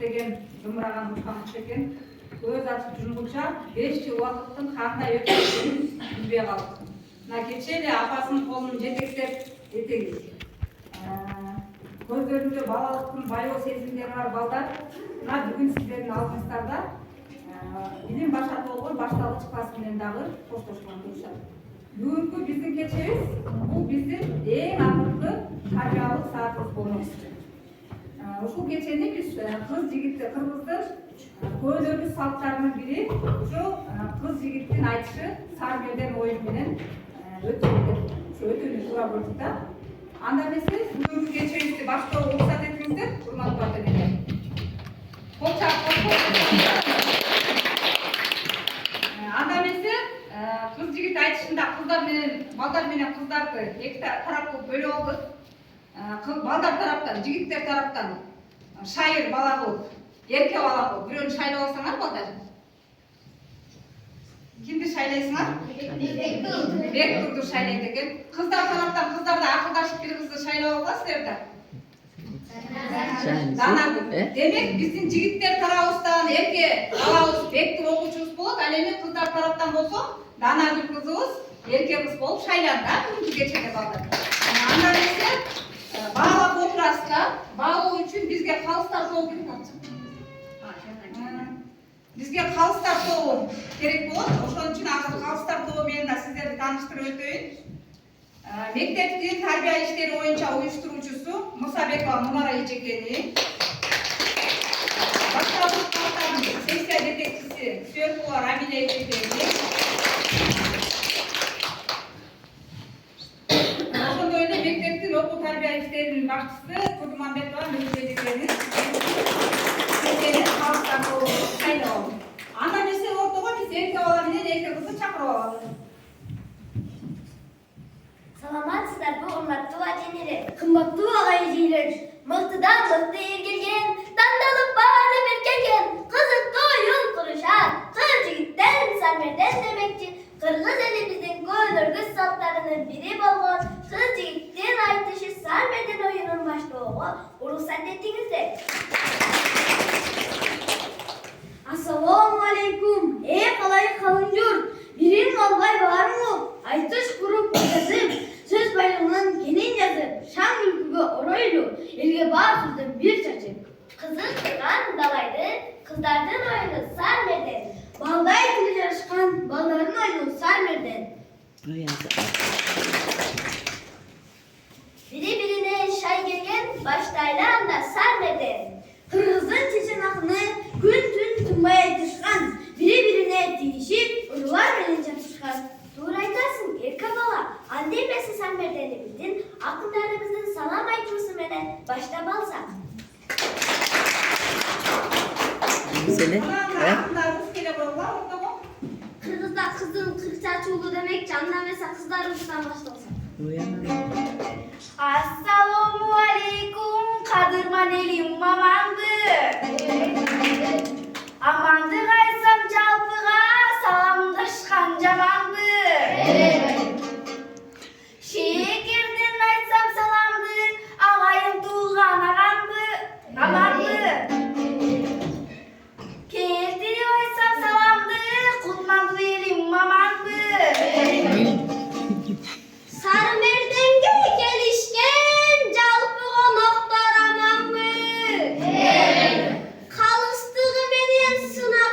деген зымыраған ұшқамыш екен. Көз açıp жұмғанша 5 жыл уақыттың қандай өткенін білбей қалды. Мына кеше де апасының қолын жетектеп етегіз. Көздерінде балалықтың баяу сезімдері бар балдар. Мына бүгін сіздердің алдыңыздарда білім башатолғы башталғыш класымен дағы қоштасқан болушат. Бүгінгі біздің кешеміз бұл біздің ең ақырғы тәрбиялық сағатымыз болмақ. Ушул кечени биз кыз жигитти кыргыздын көйлөгү салттарынын бири ушул кыз жигиттин айтышы сармерден оюн менен өтөйт деп өтүүнү туура көрдүк да. Анда эмесе бүгүнкү кечебизди баштоого уруксат этиңиздер, урматтуу ата-энелер. Анда эмесе кыз жигит айтышында кыздар менен балдар менен кыздарды эки тарапка бөлүп алдык. Балдар тараптан, жигиттер тараптан шайыр бала кылып, эрке бала кылып, бирөөнү шайлап алсаңар балдар. Кимди шайлайсыңар? Бектурду шайлайт экен. Кыздар тараптан кыздарды акылдашып бир кызды шайлап аласыздар да. Данагүл. Демек биздин жигиттер тарабыбыздан эрке балабыз Бектур окуучубуз болот. Ал эми кыздар тараптан болсо Данагүл кызыбыз эрке кыз болуп шайланды да бүгүнкү кечеде балдар. Андан эмесе bağlap oturasıda, bağlı üçün bizge kalıstar doğu gibi kalacak. Bizge kalıstar doğu gerek bu. Onun için kalıstar doğu meni de sizleri tanıştırıp öteyim. Mekteptin terbiye işleri oyunca uyuşturucusu Musa Bekva Numara Yecekeni. Başkanlık kalıstarın seksiyel detekçisi Sörkula Ramile Yecekeni. Okul terbiye işlerinin başçısı Kurduman Betva Mülkiyetlerinin Türkiye'nin halktan sayılı oldu. Anda mesela ortada biz erkek olabilir, erkek kızı çakır olalım. Salamatçılar bu hurmatlı vacenleri, kımbatlı ağayıcılar, mıhtıdan mıhtı ergelgen, dandalıp bağırlı berkeken, kızıkta oyun kuruşan, kırcıkten sarmerden demekçi, Kırgız elimizin göğdürgüz saltlarının biri bolğan, kızcıkten aytışı sarmerden oyunun başlığı uruksat ettiğinizde. Assalamu alaikum, kalayı kalıncur, birin malgay var mı? Aytış kurup kızım, söz bayrağının kenin yazır, şan ülküge oroylu, elge bağ sözün bir çaçı. Kızın kırgan dalaydı, kızlardan oyunu sarmerden. Balday gibi yarışkan balların oyunu sarmerden. Biri birine şay gergen baştayla anda sarmerden. Kırgızın çeçen akını gün tün tümbaya yetişkan. Biri birine değişip uluvar benin çatışkan. Doğru aytarsın erke bala. Ande besi sarmerdeni bildin. Akınlarımızın salam aytması mene başta balsak. Seni? Kırgızda kızın 40 saçı oldu demek candan mesela kızlar uçtan başlasın. Assalamu alaikum kadırman elim mamandı. Amandı kaysam çalpığa salamdaşkan camandı. Şekerden kaysam salamdı ağayım tuğan ağandı. Amandı. Kertini kaysam salamdı kutmandı elim mamandı. Sarmerdenge gelişken jalpığa noktaramam mı? Kalıstığı menen sınav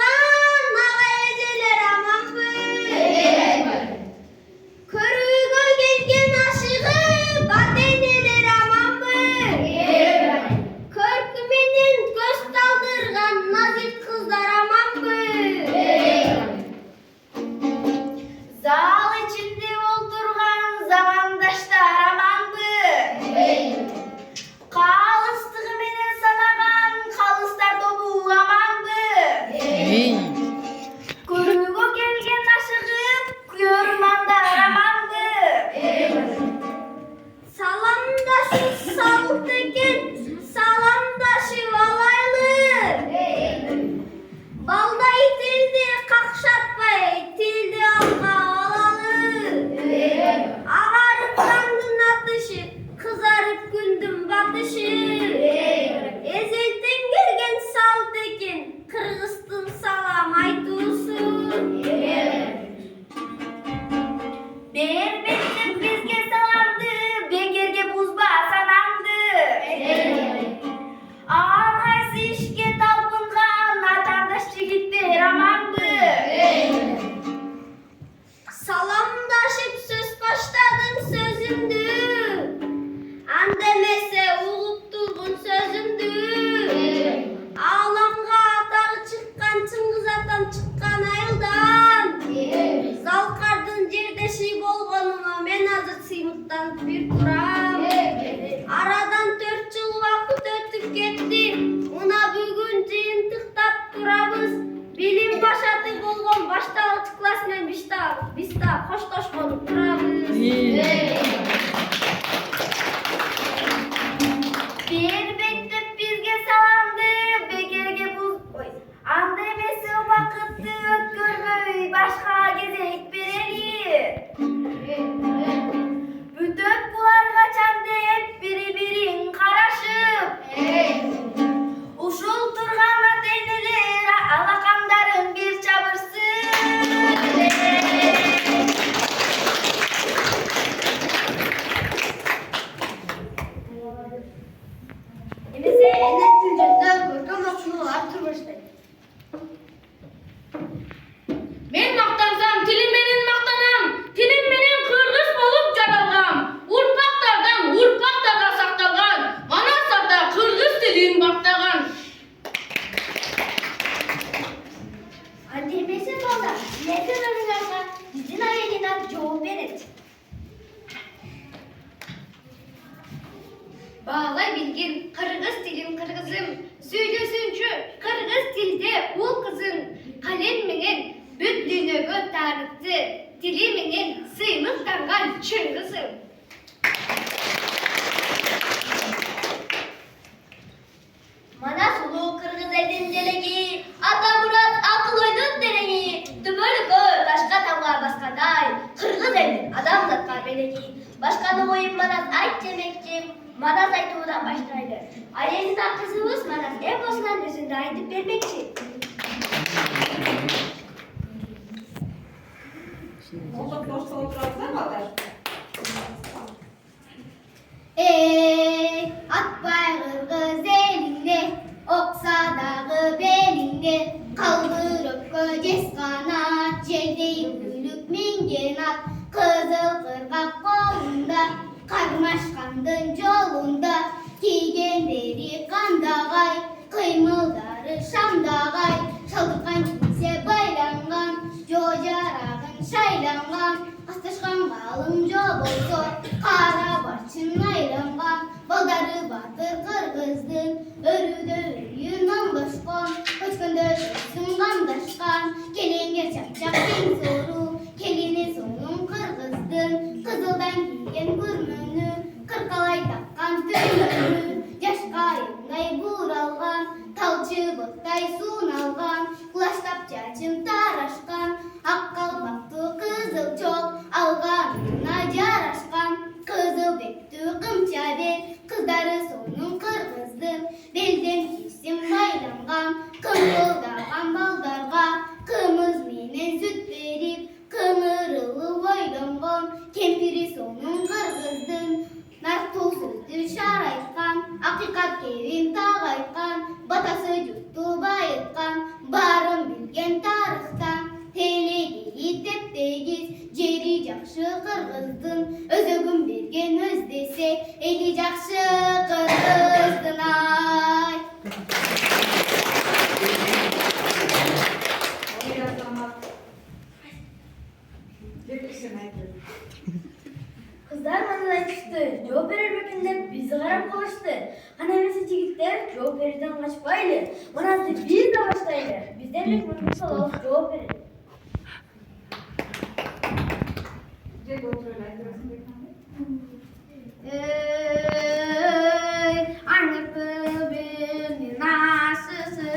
çıkkan ayıldan. Zalkardın cerdeşi bolgonuma men azır sıylıktan bir turam. Aradan 4 yıl vakit ötüp ketti. Una bugün jıyıntıktap turabız. Bilim başatı bolgon baştagıç klassına biz da hoştoşkon turabız. Bir mektep bizge salamdı, bekerge buz anda emesi vakıtты ötkürmöy, başka gezek bereli. Bütün bular kaçan deyip biri-birin karaşıp. Uşul turgana deyneler, alakamdarın bir çabırsın. Emese enet tülcünden görkem okşulular turmuştu. Men maktansam, tilim menin maktanam. Tilim menin kırgız bolup jaralgam. Urpaktardan urpaktarga saktalgan. Mana sarda kırgız tilin baktagan. Antemesi solda, netin önüne bizim ayetinden cevap verir. Bağlay bilgin, kırgız tilim kırgızım. Söylesünçü, kırgız tilde ul kızım. Kalem minin, büddüğünü göt tarıktı. Dili minin, sıylıktangan çıngızım. Mana sulu kırgız edin delegi, ata Murat akıl oydun deregi. Tümölükö taşka tavga baskaday, kırgız edin adamlatma belegi. Başkanı oyun manas ayt demekçi, manas aytuğudan başlaydı. Ayetinde kızımız manas eposundan yüzünde aytıp vermekçi. Oldu boşta oturarsan kadar. At bayrğı elinde, oksa dağı belinde, kaldırıp göces kanat, celde gülük mingen at, kızıl kırgak kolunda, karmaşkandın yolunda, kiygenleri kandağay, kıymılları şamdağay, çaldıkan kimse baylangan, jojarağın şaylangan, astışkan balım job olsa, kara barçın aylangan, baldarı batır kırgızdın, örüdü yürünen başkan, koçkunda ölsün gandaşkan, kelenge çapçak bin soru, kelini sonun kırgızdın, kızıldan giygen gürmünü, kırkalay takkan tümünü, yaş kayıngay buralgan, talçı bıktay sunalgan, kulaştap çarçın taraşkan, akkal baktı kızıl çok, alganına jaraşkan, kızıl bektü kımçabe, kızları sonun kırgızdın, belden kesim baylangan, kımıldagan baldarga, kımız menen süt verip, kımırılı boylangan, kempiri sonun kırgızdın, nartuğ sözü şaraytkan, hakikat kevin tağaytkan, batası juttu bayıtkan, barın bilgen tarıhtan, telegeyi teptegiz, jeri jakşı kırgızdın, özөгün bergen öz dese, eli jakşı kırgızdın ay. Onu yazamaz. Cepleşin ayıp. Kızlar bana çıktı, cevap verirmekinde bizi garip konuştu. Hanemesi çigitler cevap verirden kaçmaylı. Manası biz de başlaylı. Bizden bir mümkün salalım cevap verir. Cep oturuyorlar. Anlıklı bir nasısı,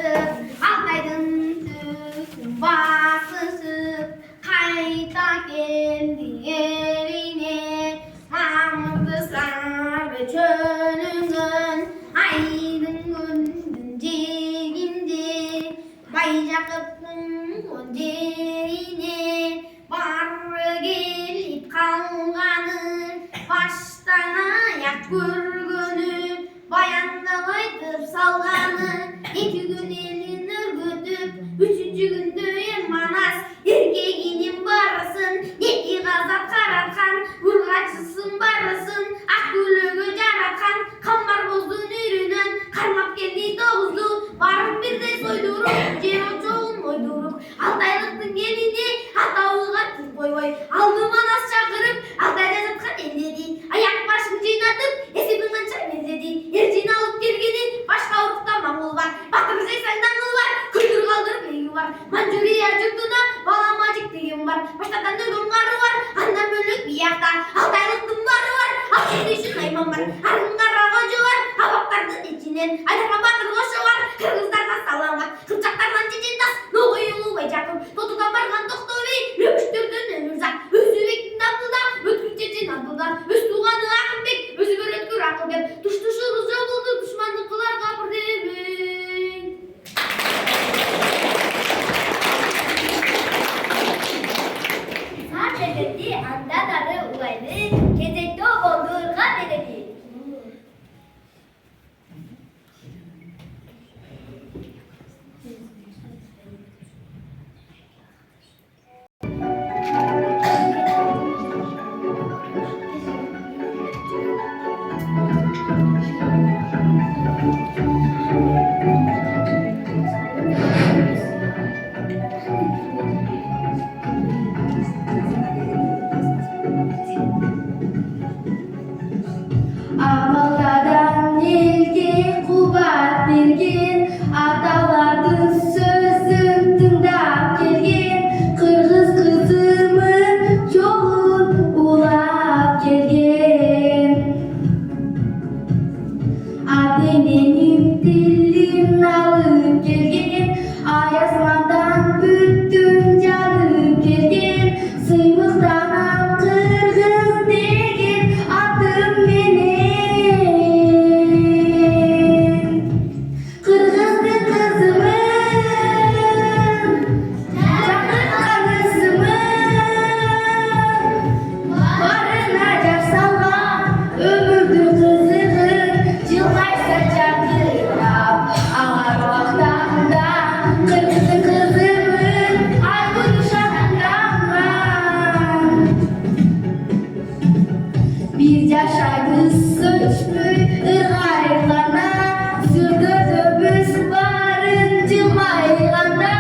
Altaydın tüksün basısı, kayta kendi yerine, Mahmut'u sarı çölünün, aydın gündün cegindi, Baycakıp'ın derine, barı gelip kalganın, baştan ayak gürgünü, bayandalaydır salganı, 2 gün elin ürgütüp, 3. gün düğün manas, erkeğinin barısın, neki gazap karakan, vurgaçısın barısın, akgülügü jarakan, kambar bozdun ürünen, karmap geldi doğuzdu, barın bir de soydurup, ceroçoğun oydurup, Алтайлықтың еліне атауыға тіл қойбой, алдыма нас шақырып, Алтайда жатқан елдеді. Аяқ башын жинатып, есебін қанша мезеді. Ер жиналып келгенін, башқа ұрықта маңыл бар. Батыр жайсаң даңғыл бар, күлдір қалдырып егі бар. Манжурия жұртына баламажик деген бар. Баштардан өлген қары бар, андан бөлек бияқта. Алтайлықтың бары бар, ал сенде үшін айман бар. Арын қараға жуар, абақтардың ішінен. Айдарға батыр қошы бар, қырғыздардан саламат. Қыпшақтардан чечен тас, ноғайылу бай жақып. Тотудан барған тоқтауи, löpüşтерден өмірзақ. Өзі бектің дабылда, өткір чечен адылдан. Өз туғаны Ақынбек, өзі бір өткір Ақылбек. Тұш-тұшы бұзы болды, дұшманды қыларға бірдемей. Сар жегенде анда дары улайды, кезекте болдырға береді. Amалдадан елге қубат берген, аталардың сөзін тыңдап келген, қырғыз қызымын жолын улап келген. Атененің тілін алып келген, Аясмадан бүттін жанып келген, сыймықтанам қырғыз деген атым менен. Қырғыздың қызымын, жақыртқан ісімін, барына жар салған өмірдің қызығын, жылмайса жадырап, ағар уақытында қырғыздың қызымын, айгүл шағынданған. Bir yaşaydı söçmüy ırgayğana, Sürdü döbüs barın cılmayğana,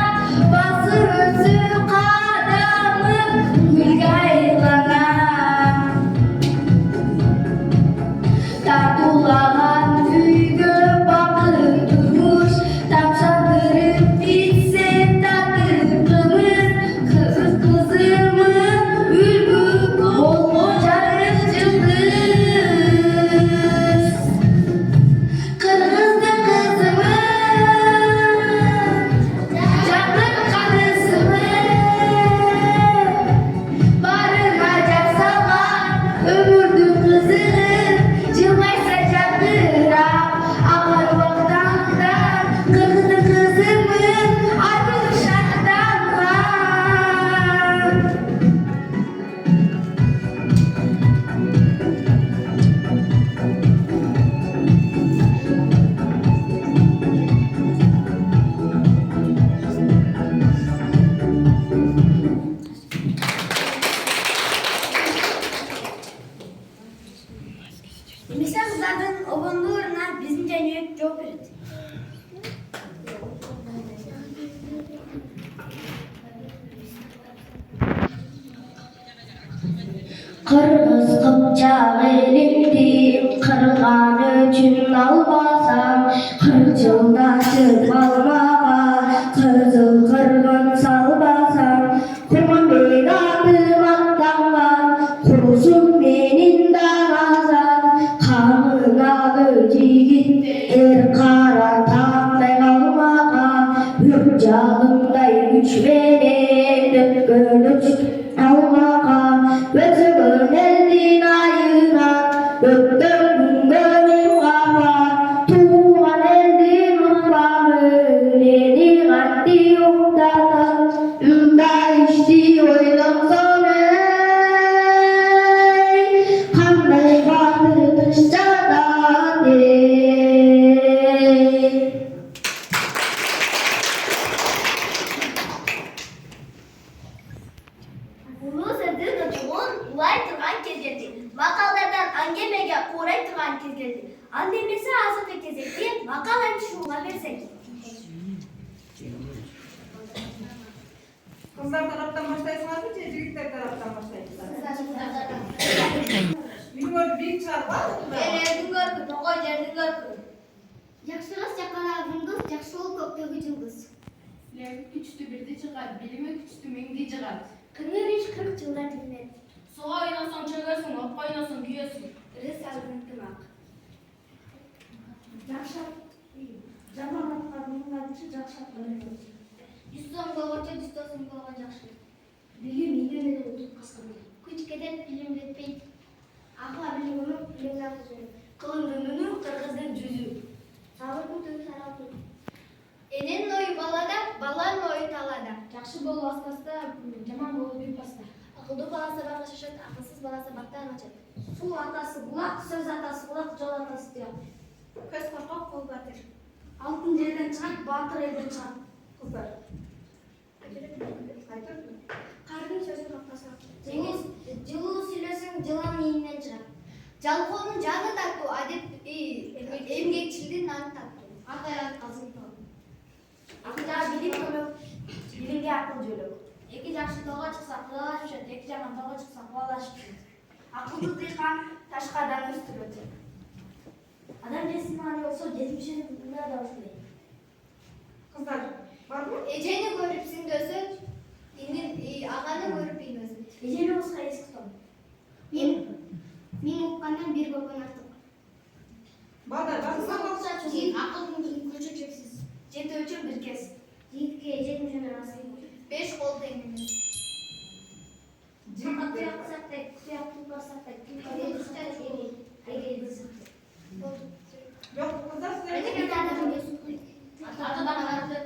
Basır özü qadamım gülgayğana. Tatulağan üygö bakıp durmuş, Tamşandırıp bitse tatır kımız, Kız kızımın ülgü bol jarık cıldız. Kırgızdı kızımın, jakırtkan ısımın, barına jar salgan ömürдүн кызыгын, жылмайса жадырап, ағар уақытында қырғыздың қызымын, айгүл шағынданған. Немесе қыздардың обондуырына біздің жәнек жоқ береді. Қырғыз қыпшақ елімді қырған үшін албасам, 40 жылдатып алмаған қызыл қырғын салбасам, Құрманбек атым аттанған құрысым менің даңазам, қамыналы жігіттер қара таңдай қалмаған, үр жағындай күшменен өткөн алмаған, өзігін елдің айынан өттің күнгенің қапар, туған елдің ұрпағын ені қанти ұқтатар, үнда ішті ойлансам қандай батыр тышжадан Улуу сөздүн учугун улай турган кез келди. Макалдардан аңгемеге куурай турган кез келди. Ал эмесе азыркы кезекте макал айтышууга берсек. Kızlar taraftan başlayasınız mı? Çocuklar taraftan başlayasınız. Bilmiyorum bir çağır var mı? Жақсы қыз жақалаған қыз, жақсы ол көктегі жұлдыз. Тілегі күчті бірді шығар, білімі күчті меңді жығар. Күні реш 40 жылдар білмеді. Суға ойнасаң чөгесің, отқа ойнасаң күйесің. Ірі салдың тымақ. Жақсы жаман атқанның айтышы жақсы атқанның. Жүз сом болғанша 100 сом болған жақсы. Білім үйленеді ұлт қасқырды. Күш кетеді, білім кетпейді. Ақла білімі, білімді ақы жүрі. Қылыңдың үні, қырғыздың жүзі. Сабырдың түгі саралтын. Ененің ойы балада, баланың ойы талада. Жақсы болу аспаста, жаман болу бекбаста. Ақылды бала сабаққа шашады, ақылсыз бала сабақтан қашады. Су атасы бұлақ, сөз атасы бұлақ, жол атасы тұяқ. Көз қорқақ, қол батыр. Алтын жерден шығады, батыр елден шығады. Kızlar. Қардың сөзін тоқтасақ. Жеңіс, жылу сөйлесің, жылан иінен шығады. Жалқаудың жаны тарту, емгекшілдің наны тарту. Атайат қазын тау. Ақылға білім көмек, білімге ақыл жөлік. Екі жақсы тауға шықса қылалашып жүреді, екі жаман тауға шықса қуалашып жүреді. Ақылды дыйқан ташқа адам өстіп өтеді. Адам жесін маңы болса, жетімшінің бұнда да осындай. Kızlar. Var mı? Ежені көріп сіңдесі, ағаны көріп үймесі. Ежелі осыға ескі тұм. Мен оққаннан бір көпін артық. Bağda. Var mı? Ақылдың күші шексіз. Жеті өлшем бір кез. Жігітке жетімшінің асын. 5 қол теңіміз. Сақат тұяқ сақтай, тұяқ тұлпар сақтай, тұлпар Yok kızlar size. Атадан қарады.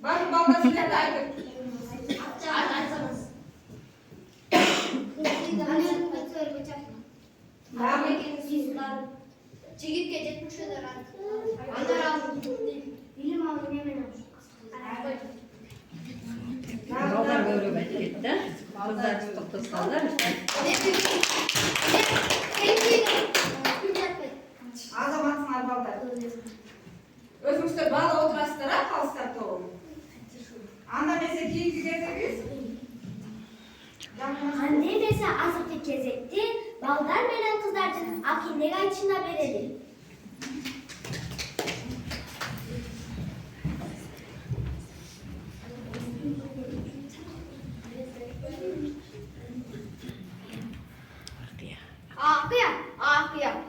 Var mı? Bağda size de aydın. Айтсаңыз. Жігітке жетімшінің Анар алып. Білім алып немен алып. Балдар көріп кетті. Қыздар тоқтасқандар. Azamatsınlar bağda. Özümüzde bağda oturasılar ha kalsılar toğum. Anda mesela keyifli gezebiyiz. Қандай десе азықты кезекте балдар менен қыздардың акендегі айтышына береді.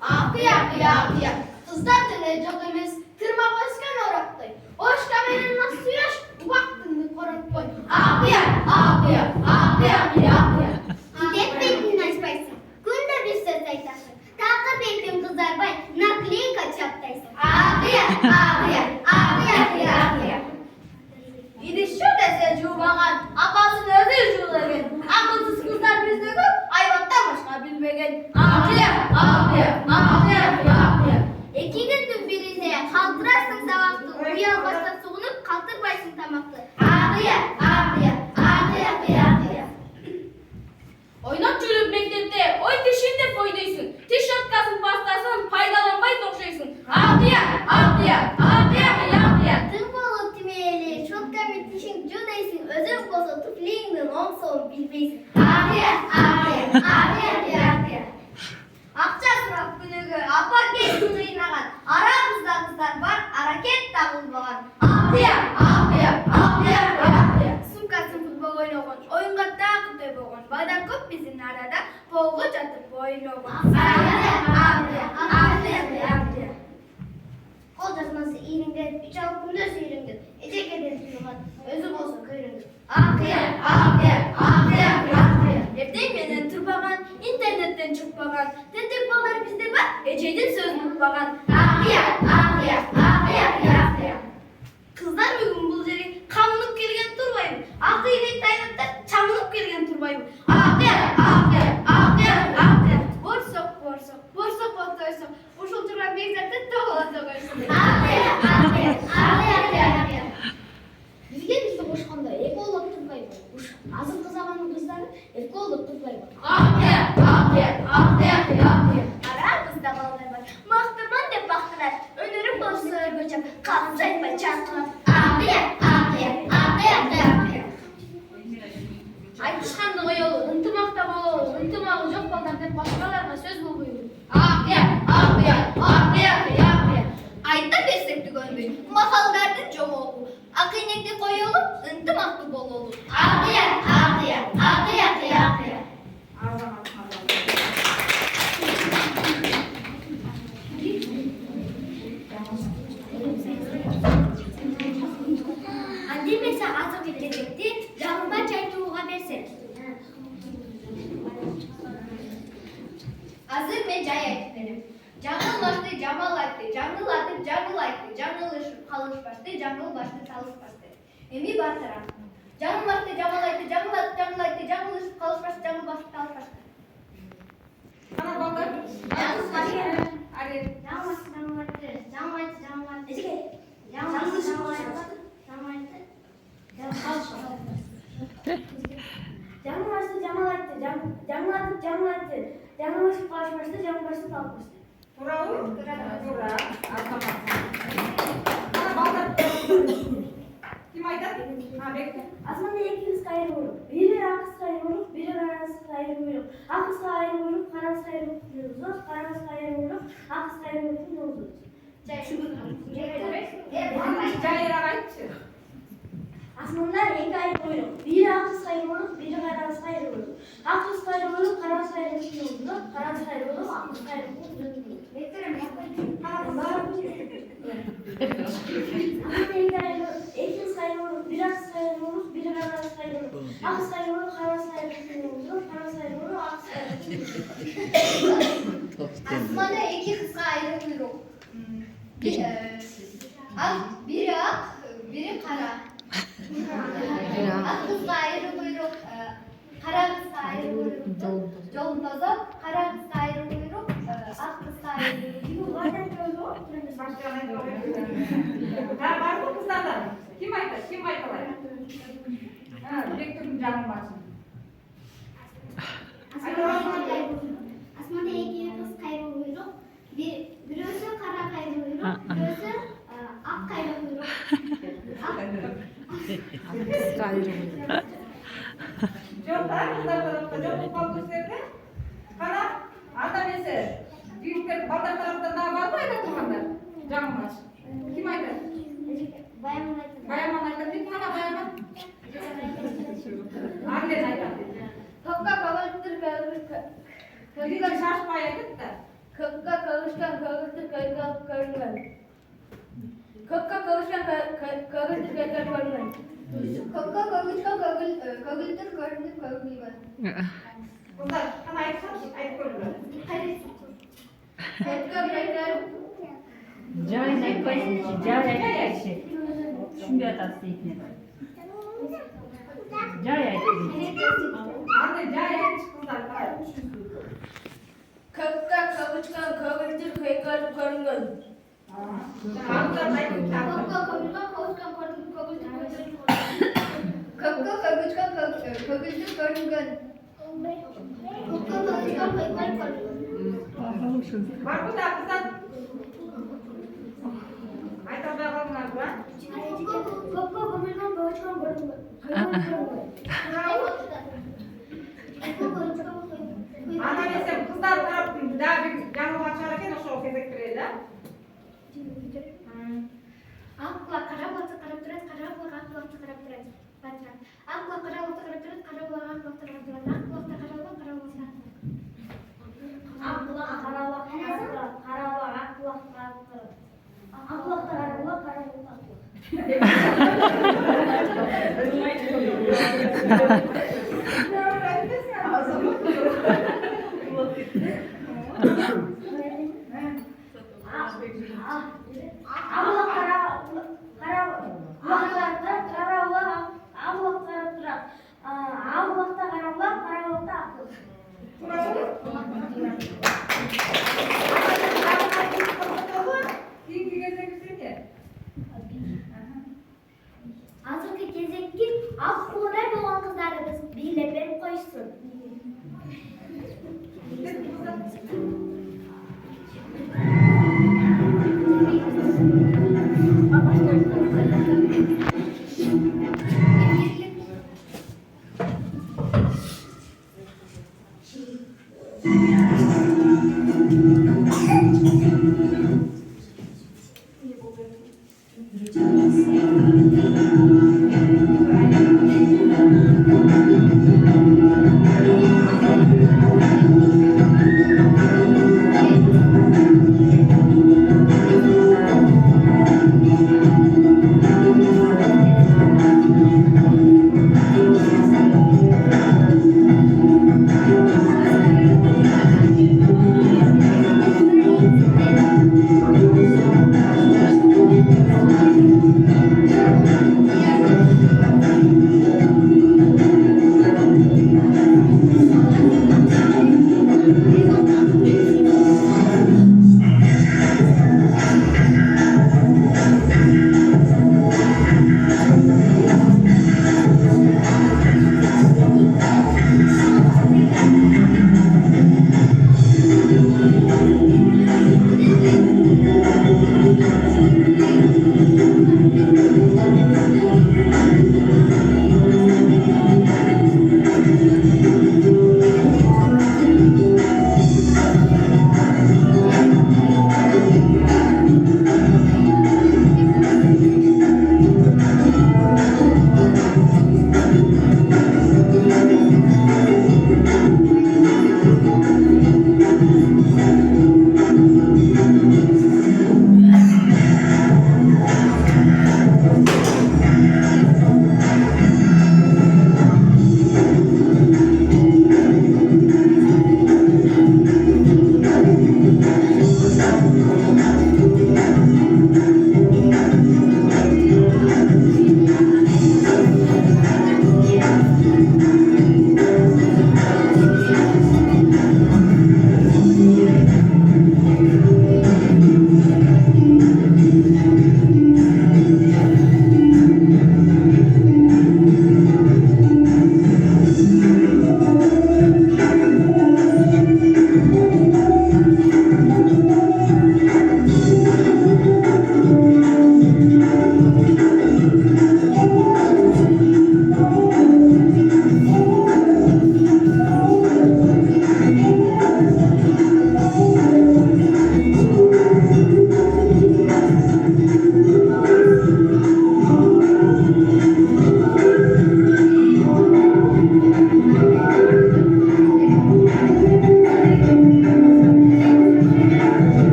Ақия. Қыздар діне жоқ емес, тырма қосқан орақтай. Ошқа менен нас сүйаш, уақытыңды қорытпой. Ақия. Кидеп бетінен ашпайсың, күнді бір сөз айтасың. Тағы бетің қызарбай, наклейка чаптайсың. Ақия. Идişçi dese жуубаган, апасын өзү жуулаган. Акылсыз кыздар бизде көп, айбаттан башка билбеген. Ақия. Эки күндүн биринде калтырасың сабакты, уялбастан сугунуп калтырбайсың тамакты. Ақия. Ойнап жүріп мектепте, ой тишин деп ойнайсың. Тиш щеткасын пастасын пайдаланбай токшойсың. Ақия. Тың болуп тимейли, щетками тишиң жуудайсың, өзүң болсо туфлиңдин оң солун билбейсиң. Ақия. Акча сурап күнүгө апа кел жыйнаган, арабызда кыздар бар, аракет табылбаган. Ақия. Сумкасын футбол ойногон, оюнга так өтө болгон. Балдар көп биздин арада, полго жатып ойногон. Кол жазмасы ийриңдеп, 3 күндөс үйрөнгөн. Эжекеден туйган, өзү болсо көйрөнгөн. Ақия. Эртең менен турбаган, интернеттен чыкпаган. Тентек балдар бизде бар, эжедин сөзүн укпаган. Ақия. Кыздар бүгүн бул жерге камынып келген турбайбы. Акыйгы тайнапта чамынып келген турбайбы. Ақия. Борсок отойсок, ушул турган бекзатты тоголото койсун. Бизге кошкондо эки олоп турбайбы. Азыр кызаганын кыздары эки олоп турбайбы. Арабызда балдар бар. Мактырман деп бактырат. Өнөрүм болсо өргөчөп, калын жайтпай чакырат. Ақия. энекти коелуп, ынтымактуу бололу. Акыят, акыят, акыят, акыят. Андемесе азыркы кезекти Жалынбай айтууга берсем. Азыр мен жай айтып берем. Жаңылбашты жамал айтты, жаңылатып жаңыл айтты, жаңылышып калышпашты, жаңылбашты талышпашты. Эми бартыра. Жаңылбашты жамал айтты, жаңылатып жаңыл айтты, жаңылышып калышпашты, жаңылбашты талышпашты. Ана балдар. Жаңылбашты Аре. жаңылбашты жаңыл айтты, жаңыл айтты, жаңыл айтты. Жаңылышып калышпашты, жаңыл айтты. Жаңылбашты жамал айтты, жаңылатып жаңыл айтты, жаңылышып калышпашты, жаңылбашты талышпашты. Туурабы? Туура. Ана балдар. Ким айтат? Бекте. Асманда эки кызга айрылып, бири ак кызга айрылып, бири кара кызга айрылып, ак кызга айрылып, кара кызга айрылып, кара кызга айрылып, ак кызга айрылып, Жайыраак айтчы. Асманда эки айрылып, бири ак кызга айрылып, бири кара кызга айрылып, ак кызга айрылып, кара кызга айрылып, кара кызга айрылып, ак кызга айрылып. Асманда эки кызга айры буйрук. Бiri ak, biri kara. Ak kızga ayrı buyruk, kara kızga ayrı buyruk. Yolun toza, kara kızga ayrı buyruk, ak kızga ayrı buyruk. Бар ғой қыздарда. Ким айтат? Ким айталай? Бектің жаның басын. Асманда эки кыз кайры буйрук. Бирөөсү кара кайры буйрук, бирөөсү ак кайры буйрук. Жоқ, қыздар тарапта жоқ болып қалды өздеріне. Қара, ата несі, жігіттер балдар тарапта да бар ғой айтып тұрғандар? Жаңыл баш. Ким айтат? Баяман айтты. Баяман айтат дейді, қана баяман. Арлен айтат. Көккө көгүлтүр Бірінші шашпай айтат да. көккө көгүшкөн көгүлтүр көрүнгөн. Көккө көгүшкөн көгүлтүр көрүнгөн. Көккө көгүшкөн көгүлтүр көрүнгөн. Қыздар, қана айтсаңшы, айтып көріңдер. Көккө көгүшкөн Жайын айтпайсың, жай айтпайсың. Түсінбей атасы дейтін. Жай айтпайсың. Андай жай айтшы қыздар, қарай. көккө көгүшкөн көгүлтүр көрүнгөн. Ağızlar ayıp Көккө көгүшкөн көгүлтүр көрүнгөн. Var mı da kızlar? Ayta bakalımlar bu. Ana desem kızlar tarafı daha bir canlı açarken o şov kezek bireydi. Акла карап атты карап турат, карап ак вакытты карап турат. Батра. Акла карап атты карап турат, карап ак вакытты карап турат. Ак вакытты карап ак карап ак. Акла карабак карабак аклак аклак карабак карабак. Азыркы кезекки ак куудай болгон кыздарыбыз бийлеп берип койсун.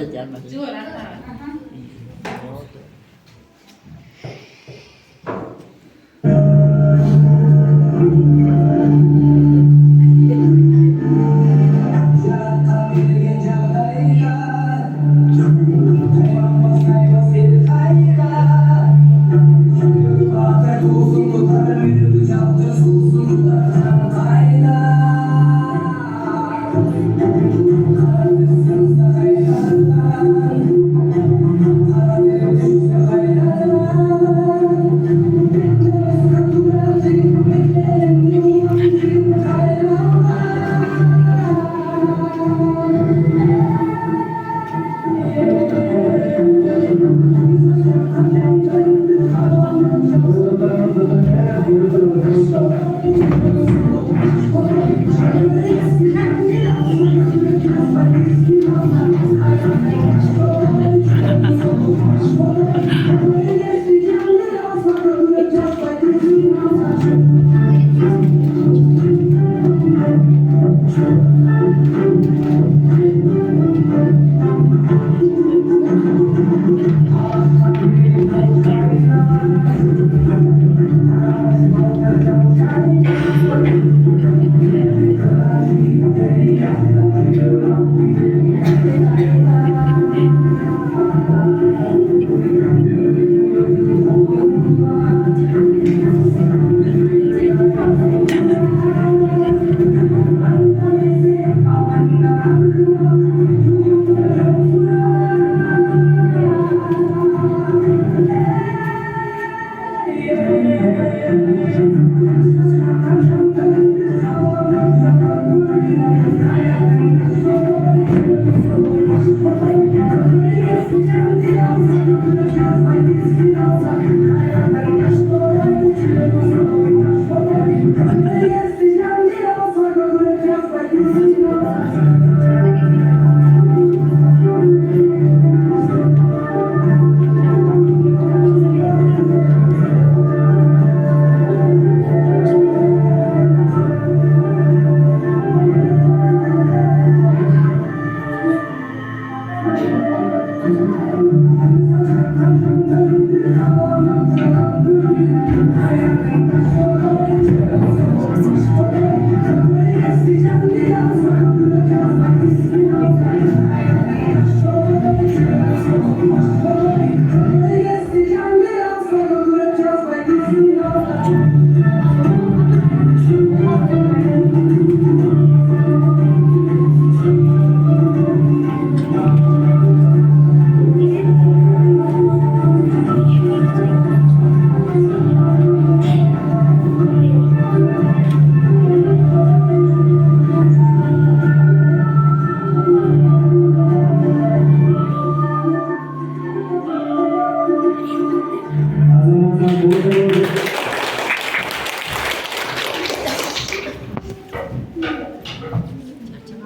Жор ата.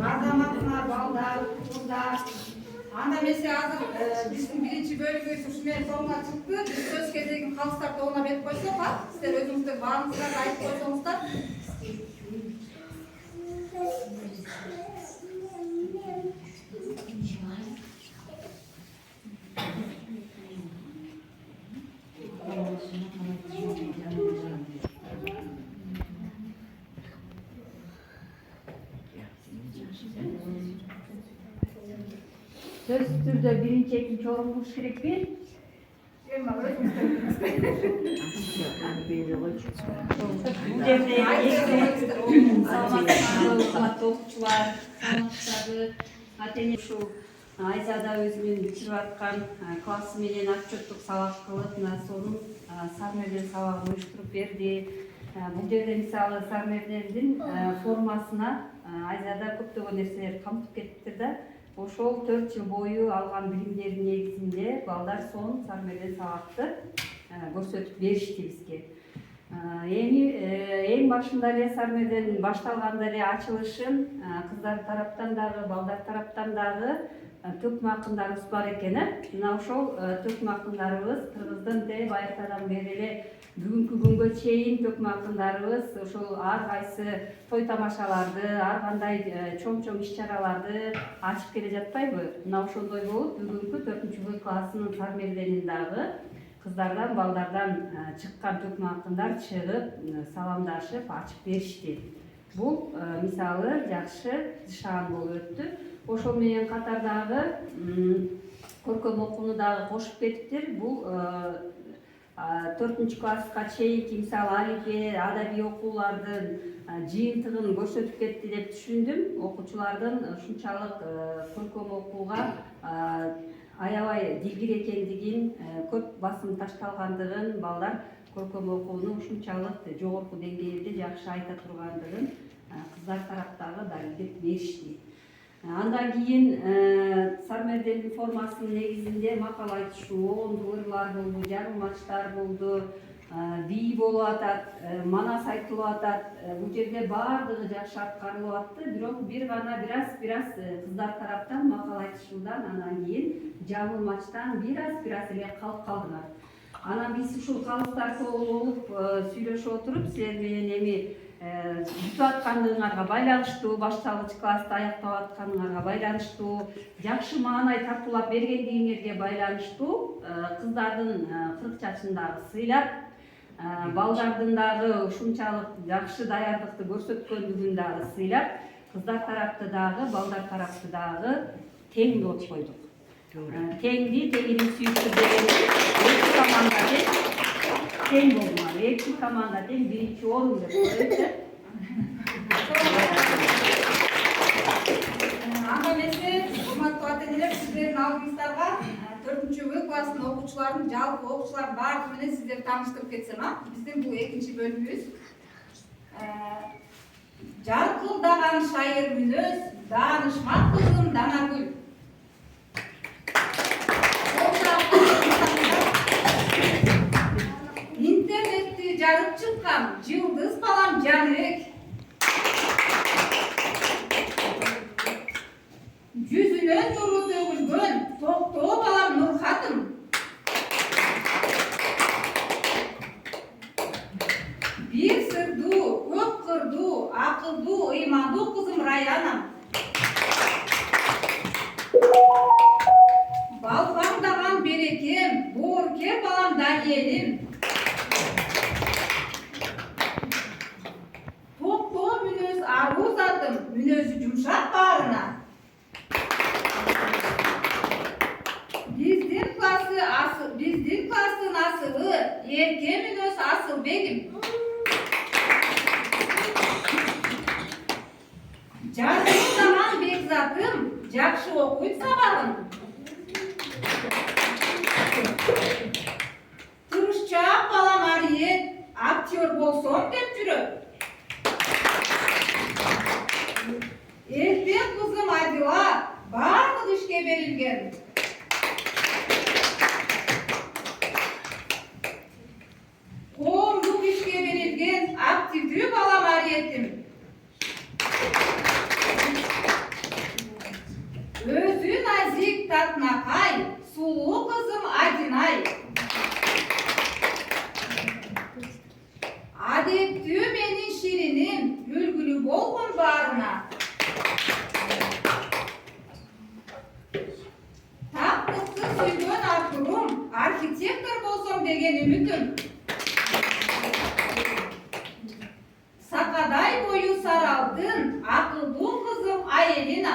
Азаматlar, балдар, kızlar. Anda mesela hazır bizim birinci bölümü Suşmen sonuna çıktı. Biz söz кезегin қалыстар тобына беріп қойсақ, сіздер өзіңіздер барыңыздар, айтып қойсаңыздар. Söz түрдө биринчи, экинчи орун болуш керек бе? Бул жерде саламаттуу окуучулар, саламаттагы ата-эне ушул Айзада өзүнүн бүтүрүп аткан классы менен отчеттук сабак кылып, мына сонун Сармерден сабагын уюштуруп берди. Бул жерде мисалы Сармердендин формасына Айзада көптөгөн нерселер камтып кетиптир да. Ошол 4 жыл бою алган билимдердин негизинде балдар сонун Сармерден сабакты көрсөтүп беришти бизге. Эң башында эле Сармерден башталганда эле ачылышын кыздар тараптан дагы, балдар тараптан дагы төкмө акындарыбыз бар экен. Мына ошол төкмө акындарыбыз Кыргыздын баягыдан бери эле бүгүнкү күнгө чейин төкмө акындарыбыз ошол ар кайсы той тамашаларды, ар кандай чоң иш-чараларды ачып келе жатпайбы? Мына ошондой болуп бүгүнкү 4-В классынын сармерденин дагы кыздардан, балдардан чыккан төкмө акындар чыгып, саламдашып, ачып беришти. Бул мисалы жакшы шаан болуп өттү. Ошол менен катардагы көркөм окууну дагы кошуп кетиптир. Бул 4 класска чейинки мисалы алифбе, адабий окуулардын жыйынтыгын көрсөтүп кетти деп түшүндүм. Окуучулардын ушунчалык көркөм окууга аябай дилгир экендигин, көп басым ташталгандыгын, балдар көркөм окууну ушунчалык жогорку деңгээлде жакшы айта тургандыгын кыздар тараптагы далилдеп беришти. Андан кийин сармерденин формасынын негизинде макал айтышуу, оңду ырлар болду, жарылмачтар болду, бий болуп атат, манас айтылып атат. Бул жерде баардыгы жакшы аткарылып атты, бирок бир гана бир кыздар тараптан макал айтышуудан, андан кийин жабылмачтан бир аз эле калып калдыңар. Анан биз ушул калыстар болуп сүйлөшүп отуруп, силер менен эми бүтүп аткандыгыңарга байланыштуу, башталгыч класста аяктап атканыңарга байланыштуу, жакшы маанай тартуулап бергендигиңерге байланыштуу кыздардын 40 жашындагы сыйлап, балдардын дагы ушунчалык жакшы даярдыкты көрсөткөндүгүн дагы сыйлап, кыздар тарапты дагы, балдар тарапты дагы тең болуп койдук. Теңди, теңирин сүйүктүр дегенди эки команда тең болмады. Эки команда тең, биринчи орун деп коет. Анда эмесе, урматтуу ата-энелер, сиздердин алдыңыздарга 4-В класстын окуучуларын, жалпы окуучулардын баардыгы менен сиздерди тааныштырып кетсем, биздин бул экинчи бөлүмүбүз. Жаркылдаган шайыр мүнөз, даанышмак кызым Данагүл. Интернетти жарып чыккан жылдыз балам Жаныбек. Жүзүнөн нуру төгүлгөн токтоо балам Нурхатым. Бир сырдуу, көп кырдуу, акылдуу, ыймандуу кызым Раянам. Балпаңдаган берекем, боорукер балам Даниэлим. Токтоо мүнөз аруу затым, мүнөзү жумшак баарына. Биздин класстын асылы, эрке мүнөз Асылбегим. Жаркылдаган бекзатым, жакшы окуйт сабагын. Тырышчаак балам Ариет, актер болсом деп жүрөт. Эртең кызым Адила, бардык ишке берилген. Коомдук ишке берилген активдүү балам Ариетим. Өзү назик татнакай, сулуу кызым Адинай. Адептүү менин шириним, үлгүлүү болгон баарына. Тактыкты сүйгөн Артурум, архитектор болсом деген үмүтүм. Сакадай бою саралдын, акылдуу кызым Аелина.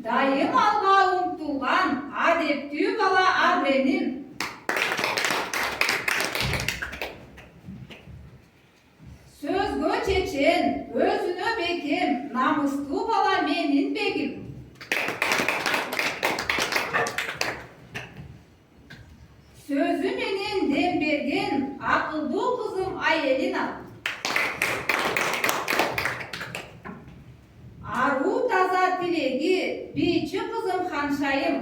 Дайым алга умтулган, адептүү бала Арбеним. Сөзгө чечен, өзүнө бекем, намыстуу бала менин бегим. Сөзү менен дем берген, акылдуу кызым Аелина. Аруу таза тилеги, бийчи кызым Ханшайым.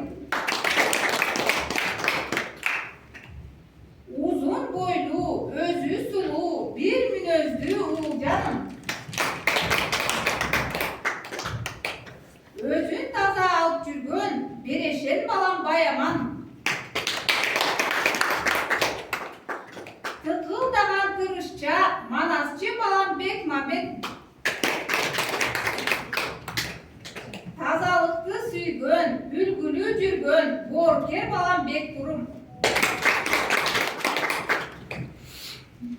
Узун бойлуу, өзү сулуу, бир мүнөздүү Уулжаным. Бекмамбет. Тазалыкты сүйгөн, үлгүлүү жүргөн, боорукер балам Бектурум.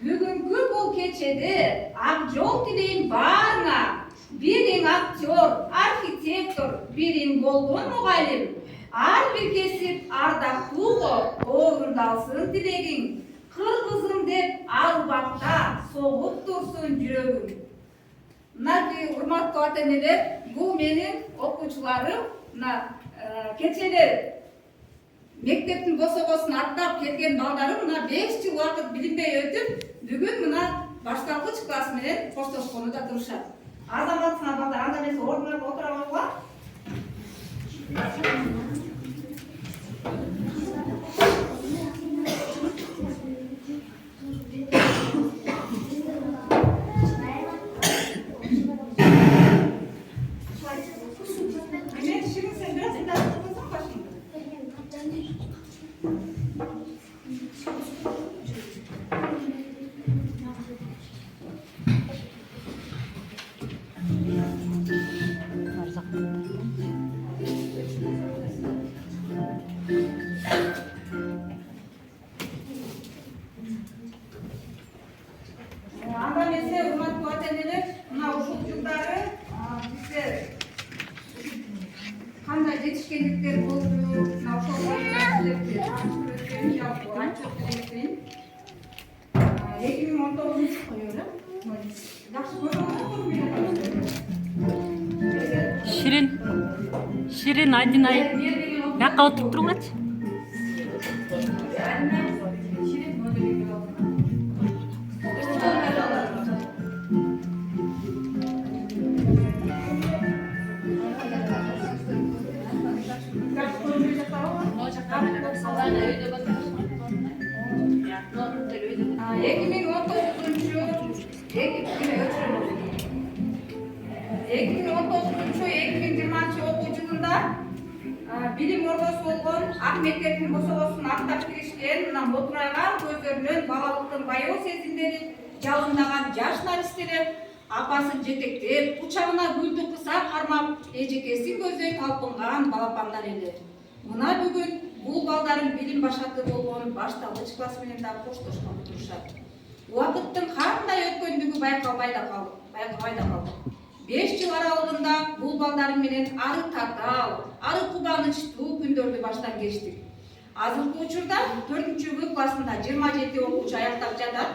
Бүгүнкү бул кечеде ак жол тилейм баарыңа. Бириң актер, архитектор, бириң болгон мугалим. Ар бир кесип ардактуу орундалсын тилегиң. Кыргызым деп ар убакта согуп турсун жүрөгүң. Мынакей урматтуу ата-энелер, бул менин окуучуларым, мына кечеде мектептин босогосун аттап келген балдарым мына 5 жыл убакыт билинбей өтүп, бүгүн мына башталгыч класс менен коштошконууда турушат. Азаматсыңар балдар, анда эмес ордуңарга отура алыңар. Şirin sen biraz ilerletmezsen başlayalım. Анда эмесе урматтуу ата-энелер, мына ушул жылдары бизде кандай жетишкендиктер болду, мына ошол айтып берейин. 2019 Şirin Aydınay. Yakka oturup durun aç. Bilim ordosu болгон ак мектептин босогосун аттап киришкен мына мотурайган көздөрүнөн балалыктын баяу сезимдери жалындаган жаш наристелер апасын жетектеп, кучагына гүлдү кыса кармап, эжекесин көздөй талпынган балапандар эле. Мына бүгүн бул балдардын билим башаты болгон башталгыч класс менен да коштошкон турушат. Убакыттын кандай өткөндүгү байкалбай да калды. 5 жыл аралыгында бул балдар менен ары татаал, ары кубанычтуу күндөрдү баштан кечтик. Азыркы учурда 4-В классында 27 окуучу аяктап жатат.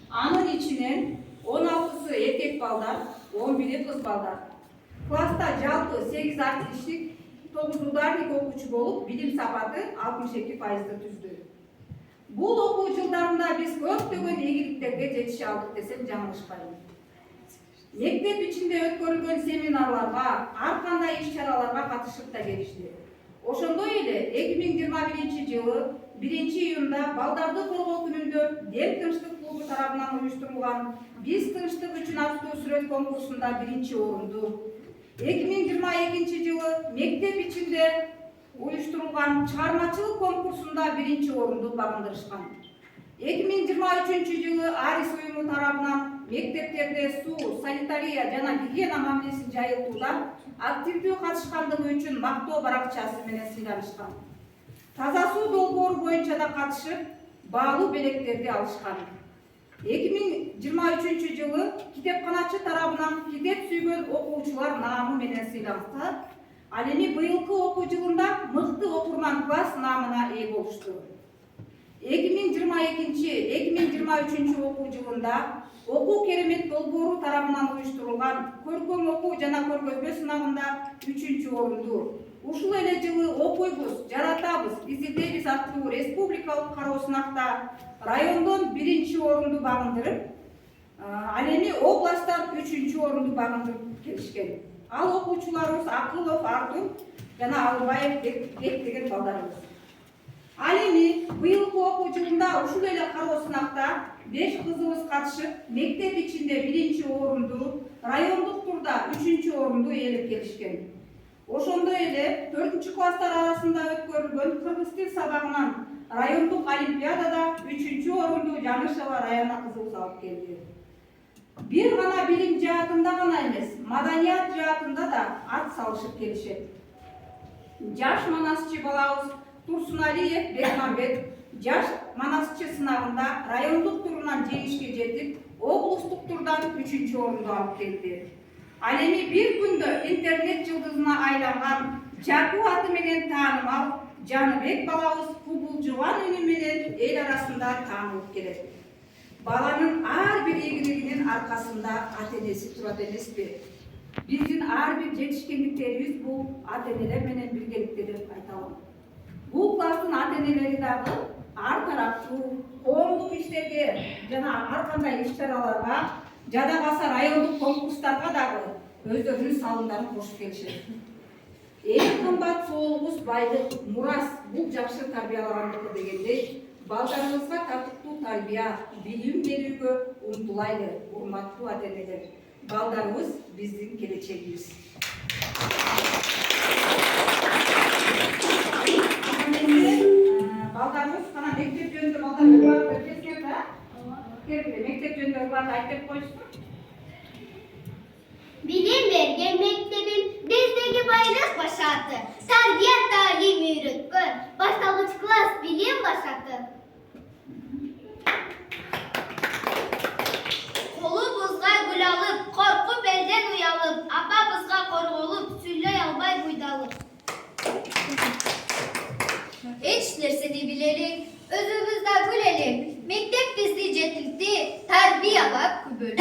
Анын ичинен 16сы эркек балдар, 11 кыз балдар. Класста жалпы 8 артиштик, 9 ударник окуучу болуп, билим сапаты 62%ды түздү. Бул окуу жылдарында биз көптөгөн ийгиликтерге жетише алдык десем жаңылышпайм. Мектеп ичинде өткөрүлгөн семинарларга, ар кандай иш-чараларга катышып да келишти. Ошондой эле 2021-жылы 1-июнда балдарды коргоо күнүндө Дем тынчтык клубу тарабынан уюштурулган «Биз тынчтык үчүн» аттуу сүрөт конкурсунда 1-чи орунду. 2022-жылы мектеп ичинде уюштурулган чыгармачылык конкурсунда 1-чи орунду багындырышкан. 2023-жылы Арис уюму тарабынан мектептерде суу, санитария жана гигиена мамилесин жайылтууда активдүү катышкандыгы үчүн мактоо баракчасы менен сыйланышкан. Таза суу долбоору боюнча да катышып, баалуу белектерди алышкан. 2023-жылы китепканачы тарабынан китеп сүйгөн окуучулар наамы менен сыйланса, ал эми быйылкы окуу жылында мыкты окурман класс наамына ээ болушту. 2022-2023 окуу жылында окуу керемет долбоору тарабынан уюштурулган көркөм окуу жана көргөзмө сынагында 3-чү орунду. Ушул эле жылы окуйбуз, жаратабыз, изилдейбиз аттуу республикалык кароо сынакта райондон 1-чи орунду багындырып, ал эми областтан 3-чү орунду багындырып келишкен. Ал окуучуларыбыз Акылов Артур жана Албаев деген балдарыбыз. Ал эми быйылкы окуу жылында ушул эле кароо сынакта 5 кызыбыз катышып, мектеп ичинде 1-чи орунду, райондук турда 3-чү орунду ээлеп келишкен. Ошондой эле 4-чү класстар арасында өткөрүлгөн кыргыз тил сабагынан райондук олимпиадада 3-чү орунду Жанышева Раяна кызыбыз алып келди. Bir gana bilim cihatında gana emes, madaniyat cihatında da at salışıp gelişet. Жаш манасчы балабыз Турсуналиев Бекмамбет жаш манасчы сынагында райондук турунан жеңишке жетип, облустук турдан 3-чү орунду алып келди. Ал эми бир күндө интернет жылдызына айланган Жаку аты менен таанымал Жаныбек балабыз кубулжуган үнү менен эл арасында таанылып келет. Баланын ар бир ийгилигинин аркасында ата-энеси турат эмеспи? Биздин ар бир жетишкендиктерибиз бул ата-энелер менен биргеликте деп айта алам. Бул класстын ата-энелери дагы ар тараптуу коомдук иштерге жана ар кандай иш-чараларга, жада калса райондук конкурстарга дагы өздөрүнүн салымдарын кошуп келишет. Эң кымбат соолугубуз байлык, мурас, бул жакшы тарбиялагандыкы дегендей, балдарыбызга татыктуу тарбия, билим берүүгө умтулайлы, урматтуу ата-энелер. Балдарыбыз биздин келечегибиз. Балдарыбыз кана мектеп жөнүндө балдар өткөрүп да? Мектеп жөнүндө балдар айтып коюшсун. Bilim vergen mektebim bizdeki bayrak başatı. Terbiye talim yürütkün. Başlangıç klas bilim başatı. Kolu buzga gül alıp, korkup elden uyalıp, apa buzga korgulup, sülley albay buydalıp. Hiç nersini bilelim, özümüzde gülelim. Mektep bizi cetildi, terbiye bak kübülü.